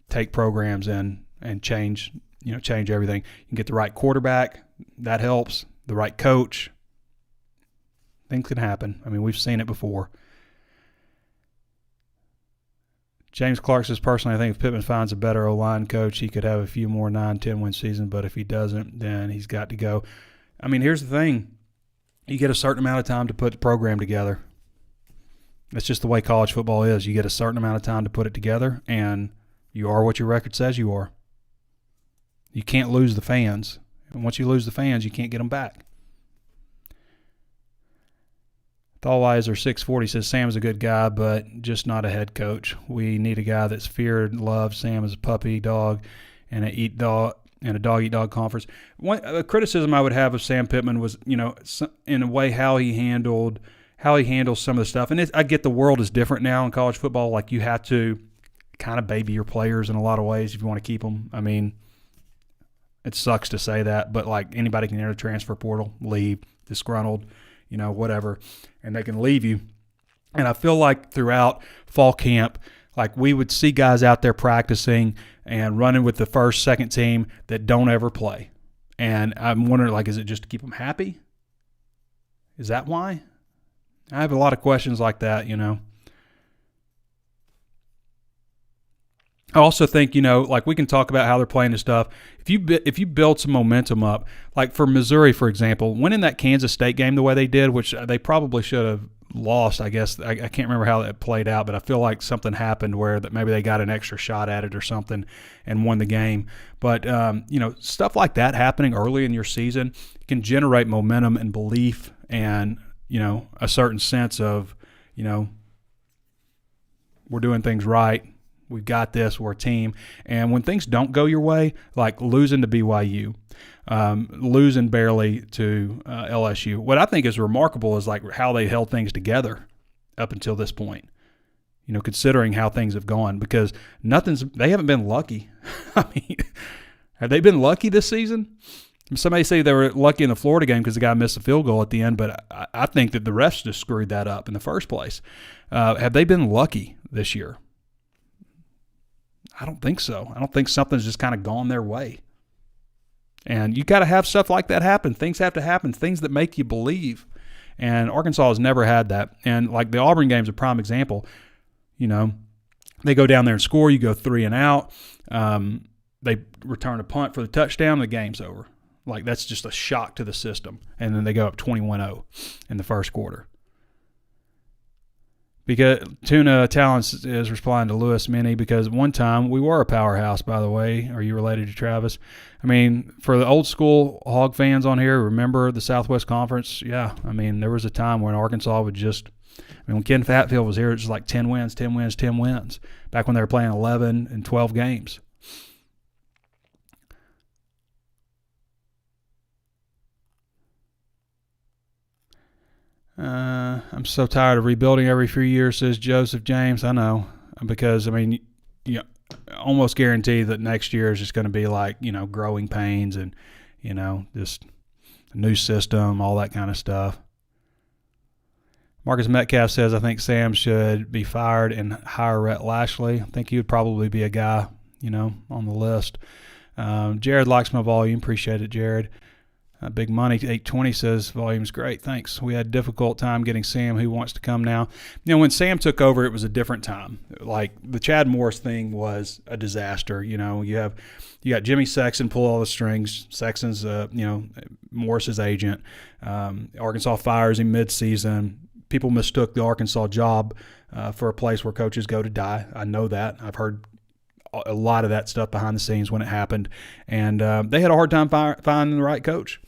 take programs in and change everything. You can get the right quarterback. That helps. The right coach. Things can happen. I mean, we've seen it before. James Clark says, personally, I think if Pitman finds a better O-line coach, he could have a few more 9-10 win seasons, but if he doesn't, then he's got to go. I mean, here's the thing. You get a certain amount of time to put the program together. That's just the way college football is. You get a certain amount of time to put it together, and you are what your record says you are. You can't lose the fans. And once you lose the fans, you can't get them back. Thallweiser 640 says, Sam's a good guy, but just not a head coach. We need a guy that's feared and loved. Sam is a puppy dog and a dog-eat-dog conference. A criticism I would have of Sam Pittman was, in a way, how he handles some of the stuff. And I get the world is different now in college football. Like, you have to kind of baby your players in a lot of ways if you want to keep them. I mean, it sucks to say that, but like anybody can enter the transfer portal, leave, disgruntled, whatever, and they can leave you. And I feel like throughout fall camp, like we would see guys out there practicing and running with the first, second team that don't ever play. And I'm wondering, like, is it just to keep them happy? Is that why? I have a lot of questions like that, I also think, like we can talk about how they're playing and stuff. If you build some momentum up, like for Missouri, for example, winning that Kansas State game the way they did, which they probably should have lost, I guess. I can't remember how that played out, but I feel like something happened where that maybe they got an extra shot at it or something and won the game. But, stuff like that happening early in your season can generate momentum and belief and, a certain sense of, we're doing things right. We've got this. We're a team. And when things don't go your way, like losing to BYU, losing barely to LSU, what I think is remarkable is like how they held things together up until this point, considering how things have gone, because they haven't been lucky. I mean, have they been lucky this season? Somebody say they were lucky in the Florida game because the guy missed a field goal at the end, but I think that the refs just screwed that up in the first place. Have they been lucky this year? I don't think so. I don't think something's just kind of gone their way. And you got to have stuff like that happen. Things have to happen, things that make you believe. And Arkansas has never had that. And like the Auburn game's a prime example. They go down there and score. You go 3 and out. They return a punt for the touchdown. The game's over. Like, that's just a shock to the system. And then they go up 21-0 in the first quarter. Because Tuna Talents is responding to Lewis Minnie, because one time we were a powerhouse, by the way. Are you related to Travis? I mean, for the old school Hog fans on here, remember the Southwest Conference? Yeah. I mean, there was a time when Arkansas would just – when Ken Fatfield was here, it was like 10 wins, 10 wins, 10 wins, back when they were playing 11 and 12 games. I'm so tired of rebuilding every few years, says Joseph James. I know, because, I mean, almost guarantee that next year is just going to be like, growing pains and, just a new system, all that kind of stuff. Marcus Metcalf says, I think Sam should be fired and hire Rhett Lashley. I think he would probably be a guy, on the list. Jared likes my volume. Appreciate it, Jared. Big Money 820 says, volume's great. Thanks. We had a difficult time getting Sam, who wants to come now. When Sam took over, it was a different time. Like the Chad Morris thing was a disaster. You got Jimmy Sexton pull all the strings. Sexton's, Morris's agent. Arkansas fires him mid-season. People mistook the Arkansas job for a place where coaches go to die. I know that. I've heard a lot of that stuff behind the scenes when it happened, and they had a hard time finding the right coach.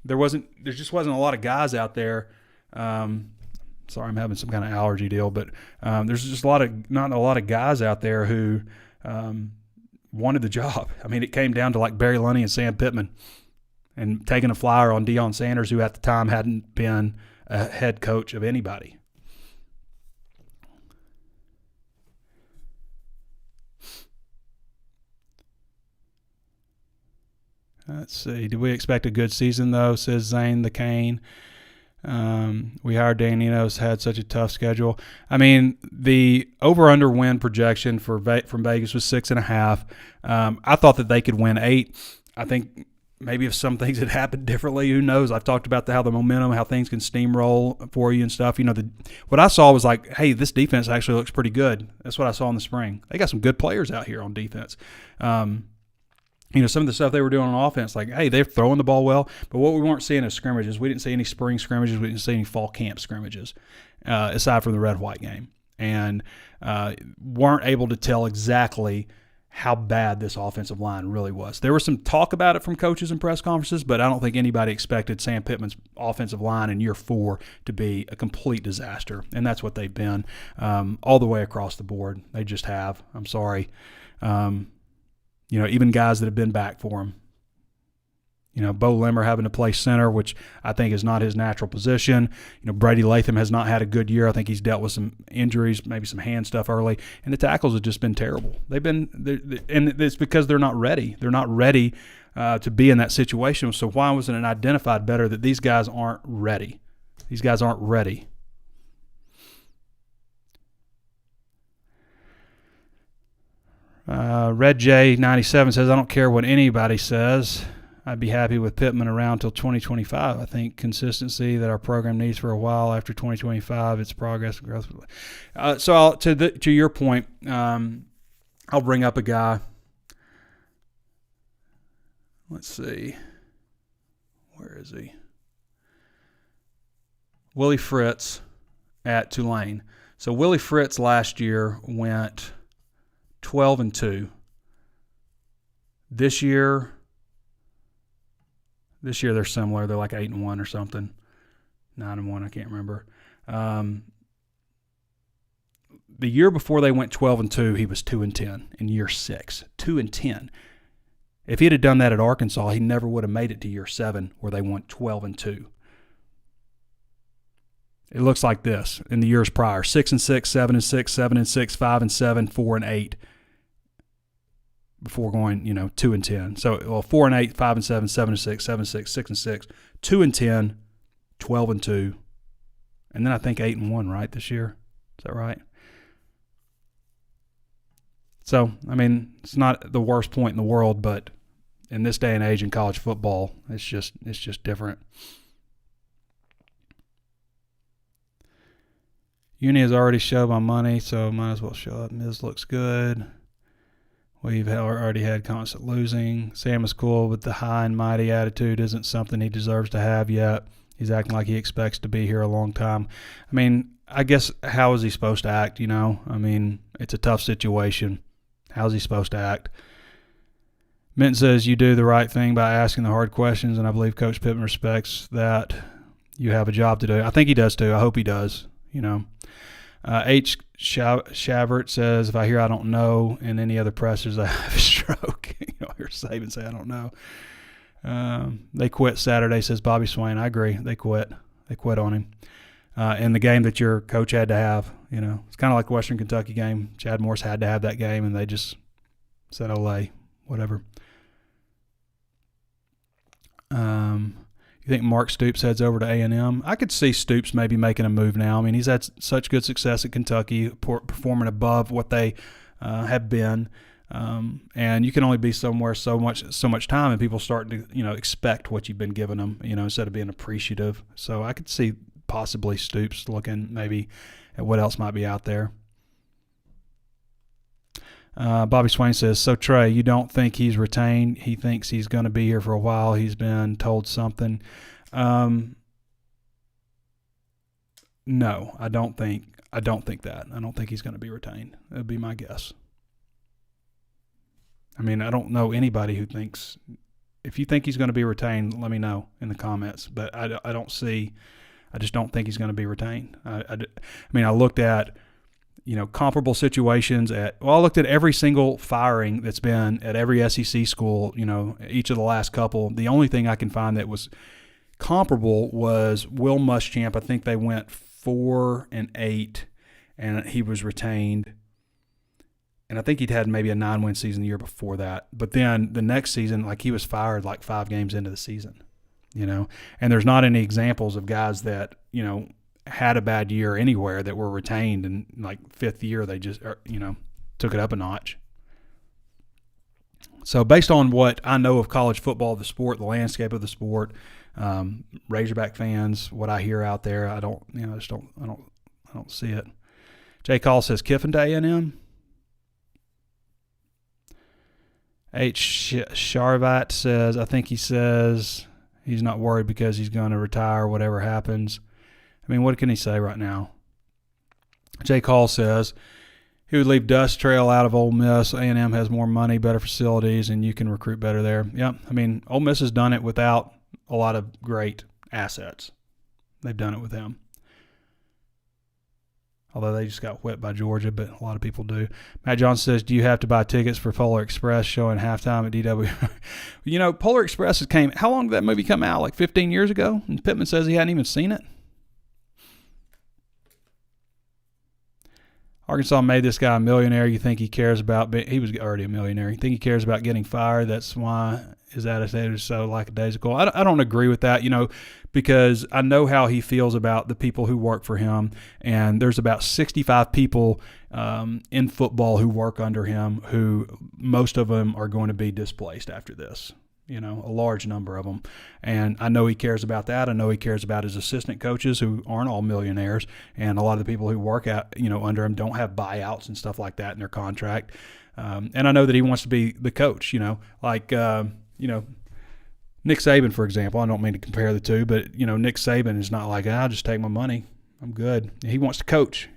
There just wasn't a lot of guys out there. Sorry, I'm having some kind of allergy deal, but there's just not a lot of guys out there who wanted the job. I mean, it came down to like Barry Lunny and Sam Pittman, and taking a flyer on Deion Sanders, who at the time hadn't been a head coach of anybody. Let's see. Do we expect a good season, though, says Zane the Cane. We hired Danino's had such a tough schedule. I mean, the over-under win projection from Vegas was 6.5. I thought that they could win 8. I think maybe if some things had happened differently, who knows? I've talked about how the momentum, how things can steamroll for you and stuff. What I saw was like, hey, this defense actually looks pretty good. That's what I saw in the spring. They got some good players out here on defense. Some of the stuff they were doing on offense, like, hey, they're throwing the ball well. But what we weren't seeing is scrimmages. We didn't see any spring scrimmages. We didn't see any fall camp scrimmages, aside from the red-white game. And weren't able to tell exactly how bad this offensive line really was. There was some talk about it from coaches in press conferences, but I don't think anybody expected Sam Pittman's offensive line in year 4 to be a complete disaster. And that's what they've been all the way across the board. They just have. I'm sorry. Even guys that have been back for him. Bo Limmer having to play center, which I think is not his natural position. Brady Latham has not had a good year. I think he's dealt with some injuries, maybe some hand stuff early, and the tackles have just been terrible. And it's because they're not ready. They're not ready to be in that situation. So why wasn't it identified better that these guys aren't ready? These guys aren't ready. Red J 97 says, I don't care what anybody says. I'd be happy with Pitman around until 2025. I think consistency that our program needs for a while after 2025, it's progress and growth. To your point, I'll bring up a guy. Let's see. Where is he? Willie Fritz at Tulane. So Willie Fritz last year went 12-2. This year they're similar. They're like 8-1 or something. 9-1, I can't remember. The year before they went 12-2, he was 2-10 in year 6. 2-10. If he'd have done that at Arkansas, he never would have made it to year 7 where they went 12-2. It looks like this in the years prior: 6-6, 7-6, 7-6, 5-7, 4-8. Before going, 2-10. So, 4-8, 5-7, 7-6, 7-6, 6-6, 2-10, 12-2, and then I think 8-1, right, this year. Is that right? So, I mean, it's not the worst point in the world, but in this day and age in college football, it's just different. Uni has already showed my money, so might as well show up. Miz looks good. We've already had constant losing. Sam is cool, but the high and mighty attitude isn't something he deserves to have yet. He's acting like he expects to be here a long time. I mean, I guess how is he supposed to act, I mean, it's a tough situation. How's he supposed to act? Minton says you do the right thing by asking the hard questions, and I believe Coach Pittman respects that. You have a job to do. I think he does too. I hope he does, H. Shavert says, if I hear I don't know in any other pressers, I have a stroke. I hear Saban say I don't know. They quit Saturday, says Bobby Swain. I agree. They quit. They quit on him. In the game that your coach had to have, it's kind of like the Western Kentucky game. Chad Morris had to have that game, and they just said, "Olay, whatever." You think Mark Stoops heads over to A&M? I could see Stoops maybe making a move now. I mean, he's had such good success at Kentucky, performing above what they have been, and you can only be somewhere so much time, and people start to expect what you've been giving them, instead of being appreciative. So I could see possibly Stoops looking maybe at what else might be out there. Bobby Swain says, so Trey, you don't think he's retained? He thinks he's going to be here for a while. He's been told something. No, I don't think that. I don't think he's going to be retained. That would be my guess. I mean, I don't know anybody who thinks. If you think he's going to be retained, let me know in the comments. But I just don't think he's going to be retained. I looked at comparable situations I looked at every single firing that's been at every SEC school, each of the last couple. The only thing I can find that was comparable was Will Muschamp. I think they went 4-8, and he was retained. And I think he'd had maybe a 9-win season the year before that. But then the next season, like, he was fired like 5 games into the season, you know. And there's not any examples of guys that, you know, had a bad year anywhere that were retained, and like 5th year they just, you know, took it up a notch. So based on what I know of college football, the sport, the landscape of the sport, Razorback fans, what I hear out there, I don't see it. Jay Call says Kiffin to A&M. H. Sharvat says, I think he says he's not worried because he's going to retire whatever happens. I mean, what can he say right now? Jay Call says he would leave dust trail out of Ole Miss. A&M has more money, better facilities, and you can recruit better there. Yeah, I mean, Ole Miss has done it without a lot of great assets. They've done it with him. Although they just got whipped by Georgia, but a lot of people do. Matt Johnson says, do you have to buy tickets for Polar Express showing halftime at DW? You know, Polar Express came – how long did that movie come out? Like 15 years ago? And Pitman says he hadn't even seen it. Arkansas made this guy a millionaire. You think he cares about – he was already a millionaire. You think he cares about getting fired? That's why his attitude is so lackadaisical. I don't agree with that, you know, because I know how he feels about the people who work for him, and there's about 65 people in football who work under him who most of them are going to be displaced after this. You know, a large number of them. And I know he cares about that. I know he cares about his assistant coaches who aren't all millionaires. And a lot of the people who work at, you know, under him don't have buyouts and stuff like that in their contract. And I know that he wants to be the coach, you know, like, you know, Nick Saban, for example. I don't mean to compare the two, but, you know, Nick Saban is not like, I'll just take my money. I'm good. He wants to coach.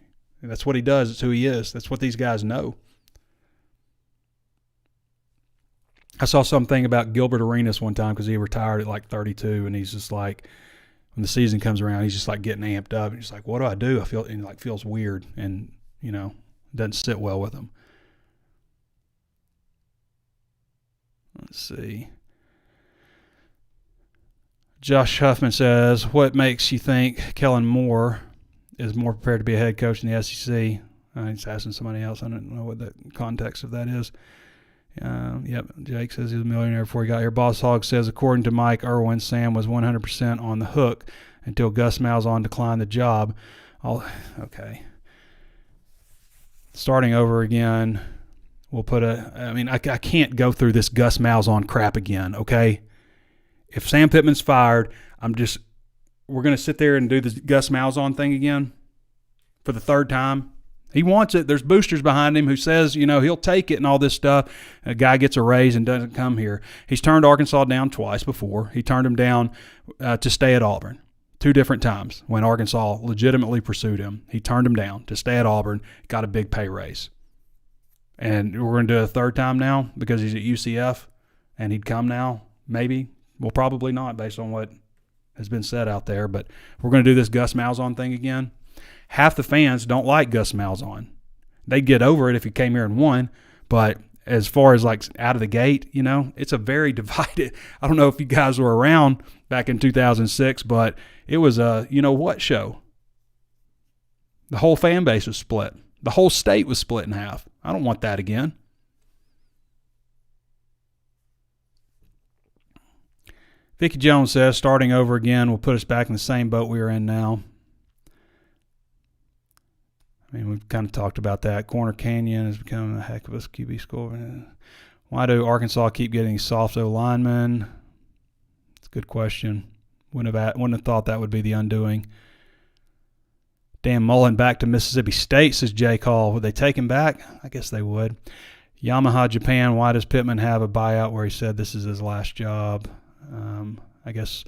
That's what he does. It's who he is. That's what these guys know. I saw something about Gilbert Arenas one time because he retired at like 32, and he's just like, when the season comes around, he's just like getting amped up. And he's like, what do I do? I feel, and he like feels weird, and, you know, doesn't sit well with him. Let's see. Josh Huffman says, what makes you think Kellen Moore is more prepared to be a head coach in the SEC? He's asking somebody else. I don't know what the context of that is. Yep, Jake says he was a millionaire before he got here. Boss Hog says, according to Mike Irwin, Sam was 100% on the hook until Gus Malzahn declined the job. Okay. Starting over again, we'll put I can't go through this Gus Malzahn crap again, okay? If Sam Pittman's fired, we're going to sit there and do the Gus Malzahn thing again for the third time. He wants it. There's boosters behind him who says, you know, he'll take it and all this stuff. A guy gets a raise and doesn't come here. He's turned Arkansas down twice before. He turned him down to stay at Auburn 2 different times when Arkansas legitimately pursued him. He turned him down to stay at Auburn, got a big pay raise. And we're going to do it a third time now because he's at UCF and he'd come now, maybe. Well, probably not based on what has been said out there. But we're going to do this Gus Malzahn thing again. Half the fans don't like Gus Malzahn. They'd get over it if he came here and won, but as far as like out of the gate, you know, it's a very divided. I don't know if you guys were around back in 2006, but it was a you-know-what show. The whole fan base was split. The whole state was split in half. I don't want that again. Vicky Jones says, starting over again will put us back in the same boat we are in now. I mean, we've kind of talked about that. Corner Canyon has become a heck of a QB score. Why do Arkansas keep getting soft O-linemen? It's a good question. Wouldn't have thought that would be the undoing. Dan Mullen back to Mississippi State, says Jay Call. Would they take him back? I guess they would. Yamaha Japan, why does Pitman have a buyout where he said this is his last job? I guess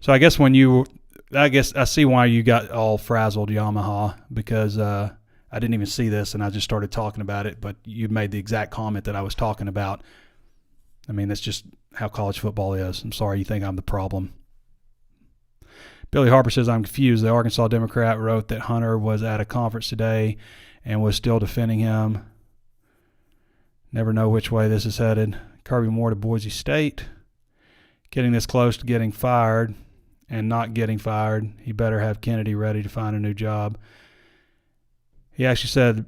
I see why you got all frazzled, Yamaha, because I didn't even see this and I just started talking about it, but you made the exact comment that I was talking about. I mean, that's just how college football is. I'm sorry you think I'm the problem. Billy Harper says, I'm confused. The Arkansas Democrat wrote that Hunter was at a conference today and was still defending him. Never know which way this is headed. Kirby Moore to Boise State. Getting this close to getting fired and not getting fired. He better have Kennedy ready to find a new job. He actually said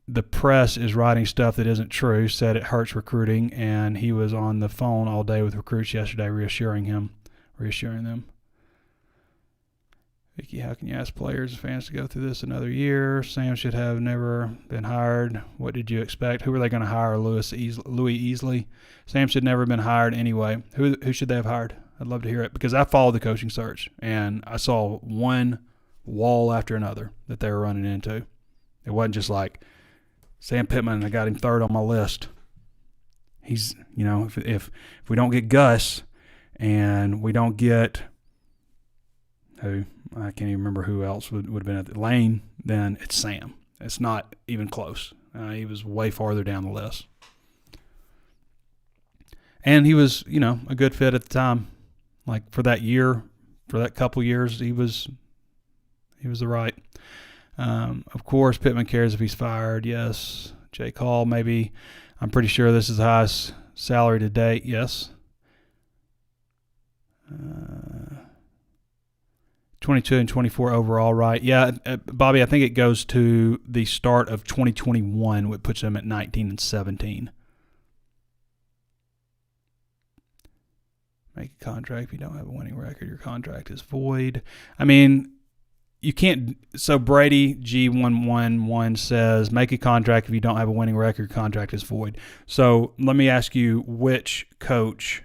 the press is writing stuff that isn't true, said it hurts recruiting, and he was on the phone all day with recruits yesterday reassuring them. Vicky, how can you ask players and fans to go through this another year? Sam should have never been hired. What did you expect? Who are they going to hire? Louis Easley? Sam should never have been hired anyway. Who should they have hired? I'd love to hear it because I followed the coaching search, and I saw one wall after another that they were running into. It wasn't just like Sam Pittman, I got him third on my list. He's, if we don't get Gus and we don't get who, I can't even remember who else would have been at the lane, then it's Sam. It's not even close. He was way farther down the list. And he was, a good fit at the time. Like for that year, for that couple years, he was the right. Of course, Pitman cares if he's fired. Yes. Jake Hall, maybe. I'm pretty sure this is the highest salary to date. Yes. 22 and 24 overall, right? Yeah, Bobby, I think it goes to the start of 2021, which puts him at 19 and 17. Make a contract. If you don't have a winning record, your contract is void. I mean, you can't. So Brady G111 says, make a contract if you don't have a winning record, contract is void. So let me ask you, which coach,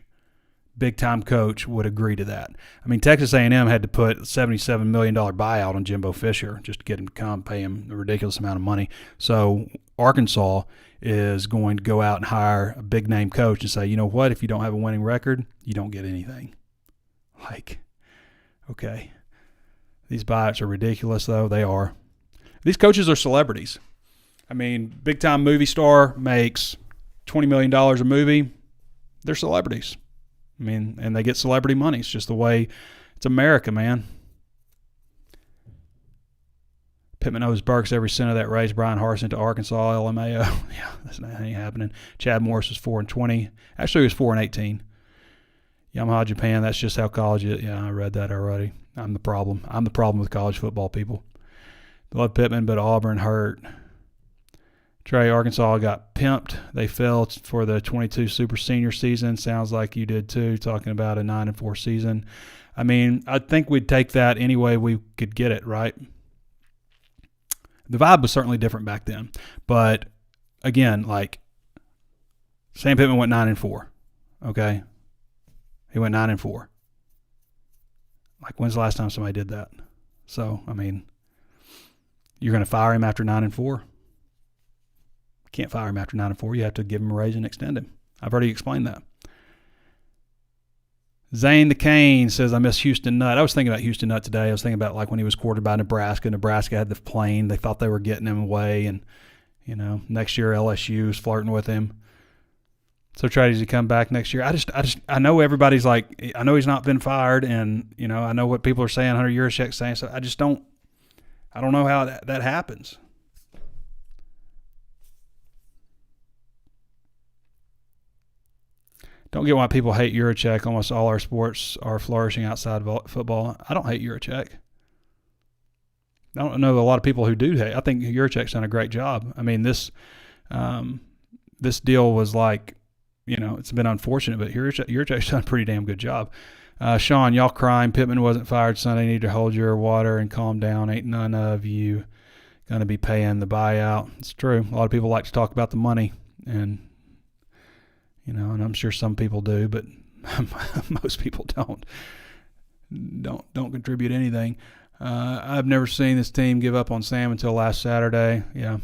big-time coach, would agree to that? I mean, Texas A&M had to put a $77 million buyout on Jimbo Fisher just to get him to come, pay him a ridiculous amount of money. So Arkansas is going to go out and hire a big-name coach and say, you know what, if you don't have a winning record, you don't get anything. Like, okay. These buyouts are ridiculous, though. They are. These coaches are celebrities. I mean, big-time movie star makes $20 million a movie. They're celebrities. I mean, and they get celebrity money. It's just the way it's America, man. Pitman owes Burks every cent of that raise. Brian Harsin to Arkansas, LMAO. Yeah, that ain't happening. Chad Morris was 4-20. Actually, he was 4-18. Yamaha Japan, that's just how college is. Yeah, I read that already. I'm the problem. I'm the problem with college football, people. Love Pitman, but Auburn hurt. Trey, Arkansas got pimped. They fell for the 22 super senior season. Sounds like you did too, talking about a 9-4 season. I mean, I think we'd take that any way we could get it, right? The vibe was certainly different back then. But, again, like, Sam Pittman went 9-4, okay? He went 9-4. Like, when's the last time somebody did that? So, I mean, you're going to fire him after 9-4? Can't fire him after 9-4. You have to give him a raise and extend him. I've already explained that. Zane the Cane says, I miss Houston Nutt. I was thinking about Houston Nutt today. I was thinking about like when he was quartered by Nebraska. Nebraska had the plane. They thought they were getting him away. And, next year LSU is flirting with him. So Trey, does he come back next year? I know everybody's like, I know he's not been fired. And, I know what people are saying, Hunter Yurachek's saying. So I don't know how that happens. Don't get why people hate Yurachek. Almost all our sports are flourishing outside of football. I don't hate Yurachek. I don't know a lot of people who do hate. I think Yurachek's done a great job. I mean, this deal was like, it's been unfortunate, but Yurachek's done a pretty damn good job. Sean, y'all crying. Pitman wasn't fired Sunday. Need to hold your water and calm down. Ain't none of you going to be paying the buyout. It's true. A lot of people like to talk about the money, and and I'm sure some people do, but most people don't contribute anything. I've never seen this team give up on Sam until last Saturday. Yeah.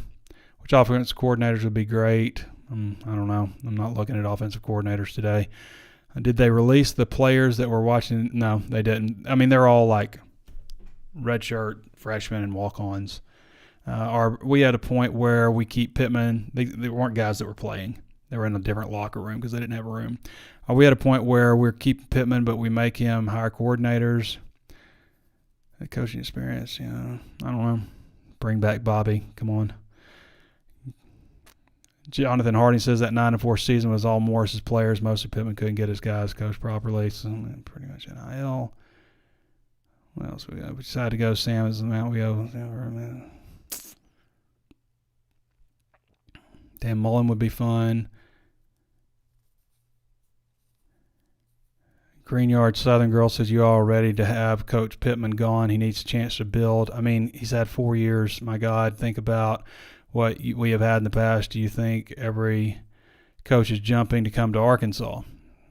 Which offensive coordinators would be great? I don't know. I'm not looking at offensive coordinators today. Did they release the players that were watching? No, they didn't. I mean, they're all like redshirt freshmen and walk-ons. We had a point where we keep Pitman. They weren't guys that were playing. They were in a different locker room because they didn't have a room. We had a point where we're keeping Pitman, but we make him hire coordinators. The coaching experience, I don't know. Bring back Bobby. Come on. Jonathan Harding says that 9-4 season was all Morris's players. Mostly Pitman couldn't get his guys coached properly. So pretty much NIL. What else we got? We decided to go Sam as the amount we owe. Dan Mullen would be fun. Greenyard Southern Girl says, you all ready to have Coach Pitman gone? He needs a chance to build. I mean, he's had 4 years. My God, think about what we have had in the past. Do you think every coach is jumping to come to Arkansas?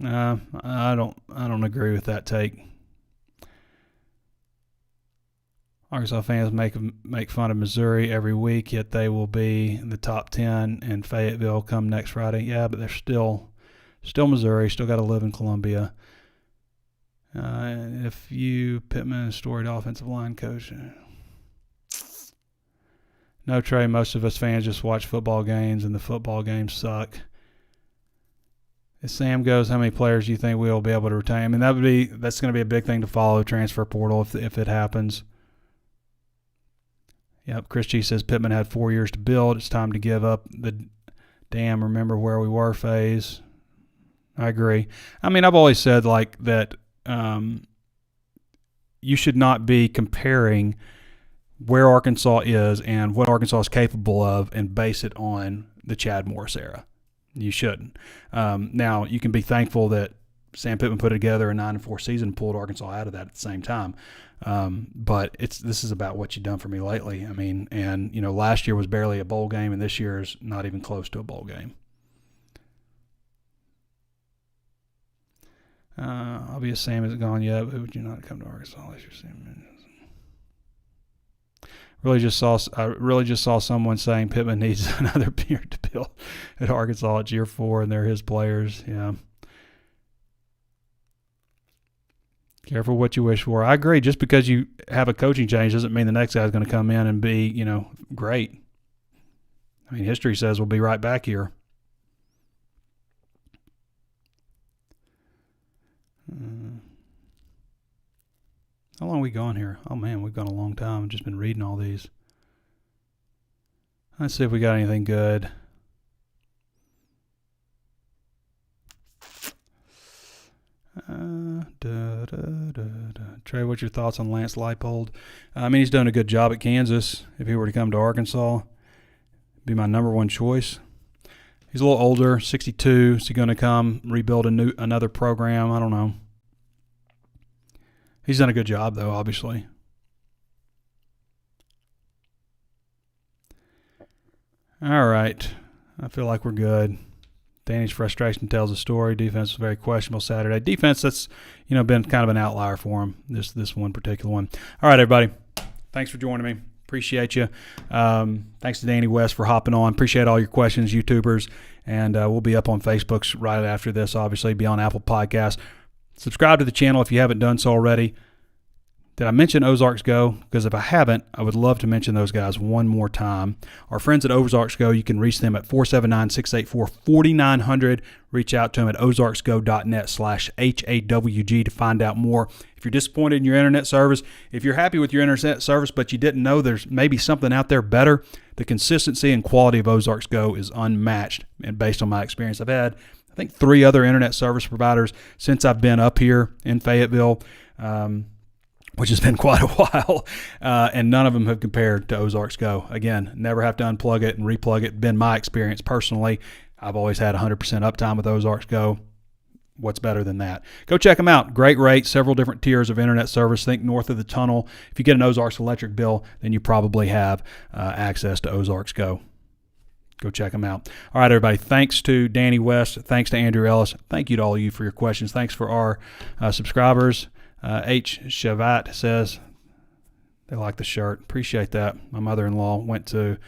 I don't agree with that take. Arkansas fans make fun of Missouri every week, yet they will be in the top 10 in Fayetteville come next Friday. Yeah, but they're still Missouri, still got to live in Columbia. If you, Pitman, storied offensive line coach. No, Trey, most of us fans just watch football games, and the football games suck. If Sam goes, how many players do you think we'll be able to retain? I mean, that's going to be a big thing to follow, transfer portal, if it happens. Yep, Chris G says Pitman had 4 years to build. It's time to give up the damn remember where we were phase. I agree. I mean, I've always said like that you should not be comparing where Arkansas is and what Arkansas is capable of and base it on the Chad Morris era. You shouldn't. Now, you can be thankful that Sam Pittman put together a 9-4 season and pulled Arkansas out of that at the same time. But this is about what you've done for me lately. I mean, and, last year was barely a bowl game, and this year is not even close to a bowl game. Obvious Sam isn't gone yet, but would you not come to Arkansas unless you're Sam? I really just saw someone saying Pittman needs another year to build at Arkansas. It's year 4, and they're his players. Yeah. Careful what you wish for. I agree. Just because you have a coaching change doesn't mean the next guy's going to come in and be, great. I mean, history says we'll be right back here. How long have we gone here? Oh, man, we've gone a long time. I've just been reading all these. Let's see if we got anything good. Trey, what's your thoughts on Lance Leipold? I mean, he's done a good job at Kansas. If he were to come to Arkansas, be my number one choice. He's a little older, 62. Is he going to come rebuild another program? I don't know. He's done a good job, though, obviously. All right. I feel like we're good. Danny's frustration tells a story. Defense was very questionable Saturday. Defense, that's been kind of an outlier for him, this one particular one. All right, everybody. Thanks for joining me. Appreciate you. Thanks to Danny West for hopping on. Appreciate all your questions, YouTubers. And we'll be up on Facebook right after this, obviously. Be on Apple Podcasts. Subscribe to the channel if you haven't done so already. Did I mention Ozarks Go? Because if I haven't, I would love to mention those guys one more time. Our friends at Ozarks Go, you can reach them at 479-684-4900. Reach out to them at ozarksgo.net/HAWG to find out more. If you're disappointed in your internet service, if you're happy with your internet service but you didn't know there's maybe something out there better, the consistency and quality of Ozarks Go is unmatched. And based on my experience, I've had, I think, 3 other internet service providers since I've been up here in Fayetteville, which has been quite a while, and none of them have compared to Ozarks Go. Again, never have to unplug it and replug it. Been my experience personally. I've always had 100% uptime with Ozarks Go. What's better than that? Go check them out. Great rates, several different tiers of internet service. Think north of the tunnel. If you get an Ozarks electric bill, then you probably have access to Ozarks Go. Go check them out. All right, everybody. Thanks to Danny West. Thanks to Andrew Ellis. Thank you to all of you for your questions. Thanks for our subscribers. H. Shavat says they like the shirt. Appreciate that. My mother-in-law went there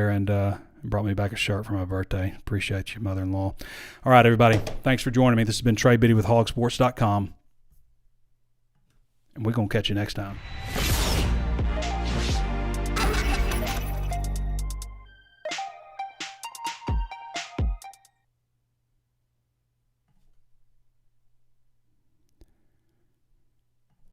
and brought me back a shirt for my birthday. Appreciate you, mother-in-law. All right, everybody. Thanks for joining me. This has been Trey Biddy with HawgSports.com, and we're going to catch you next time.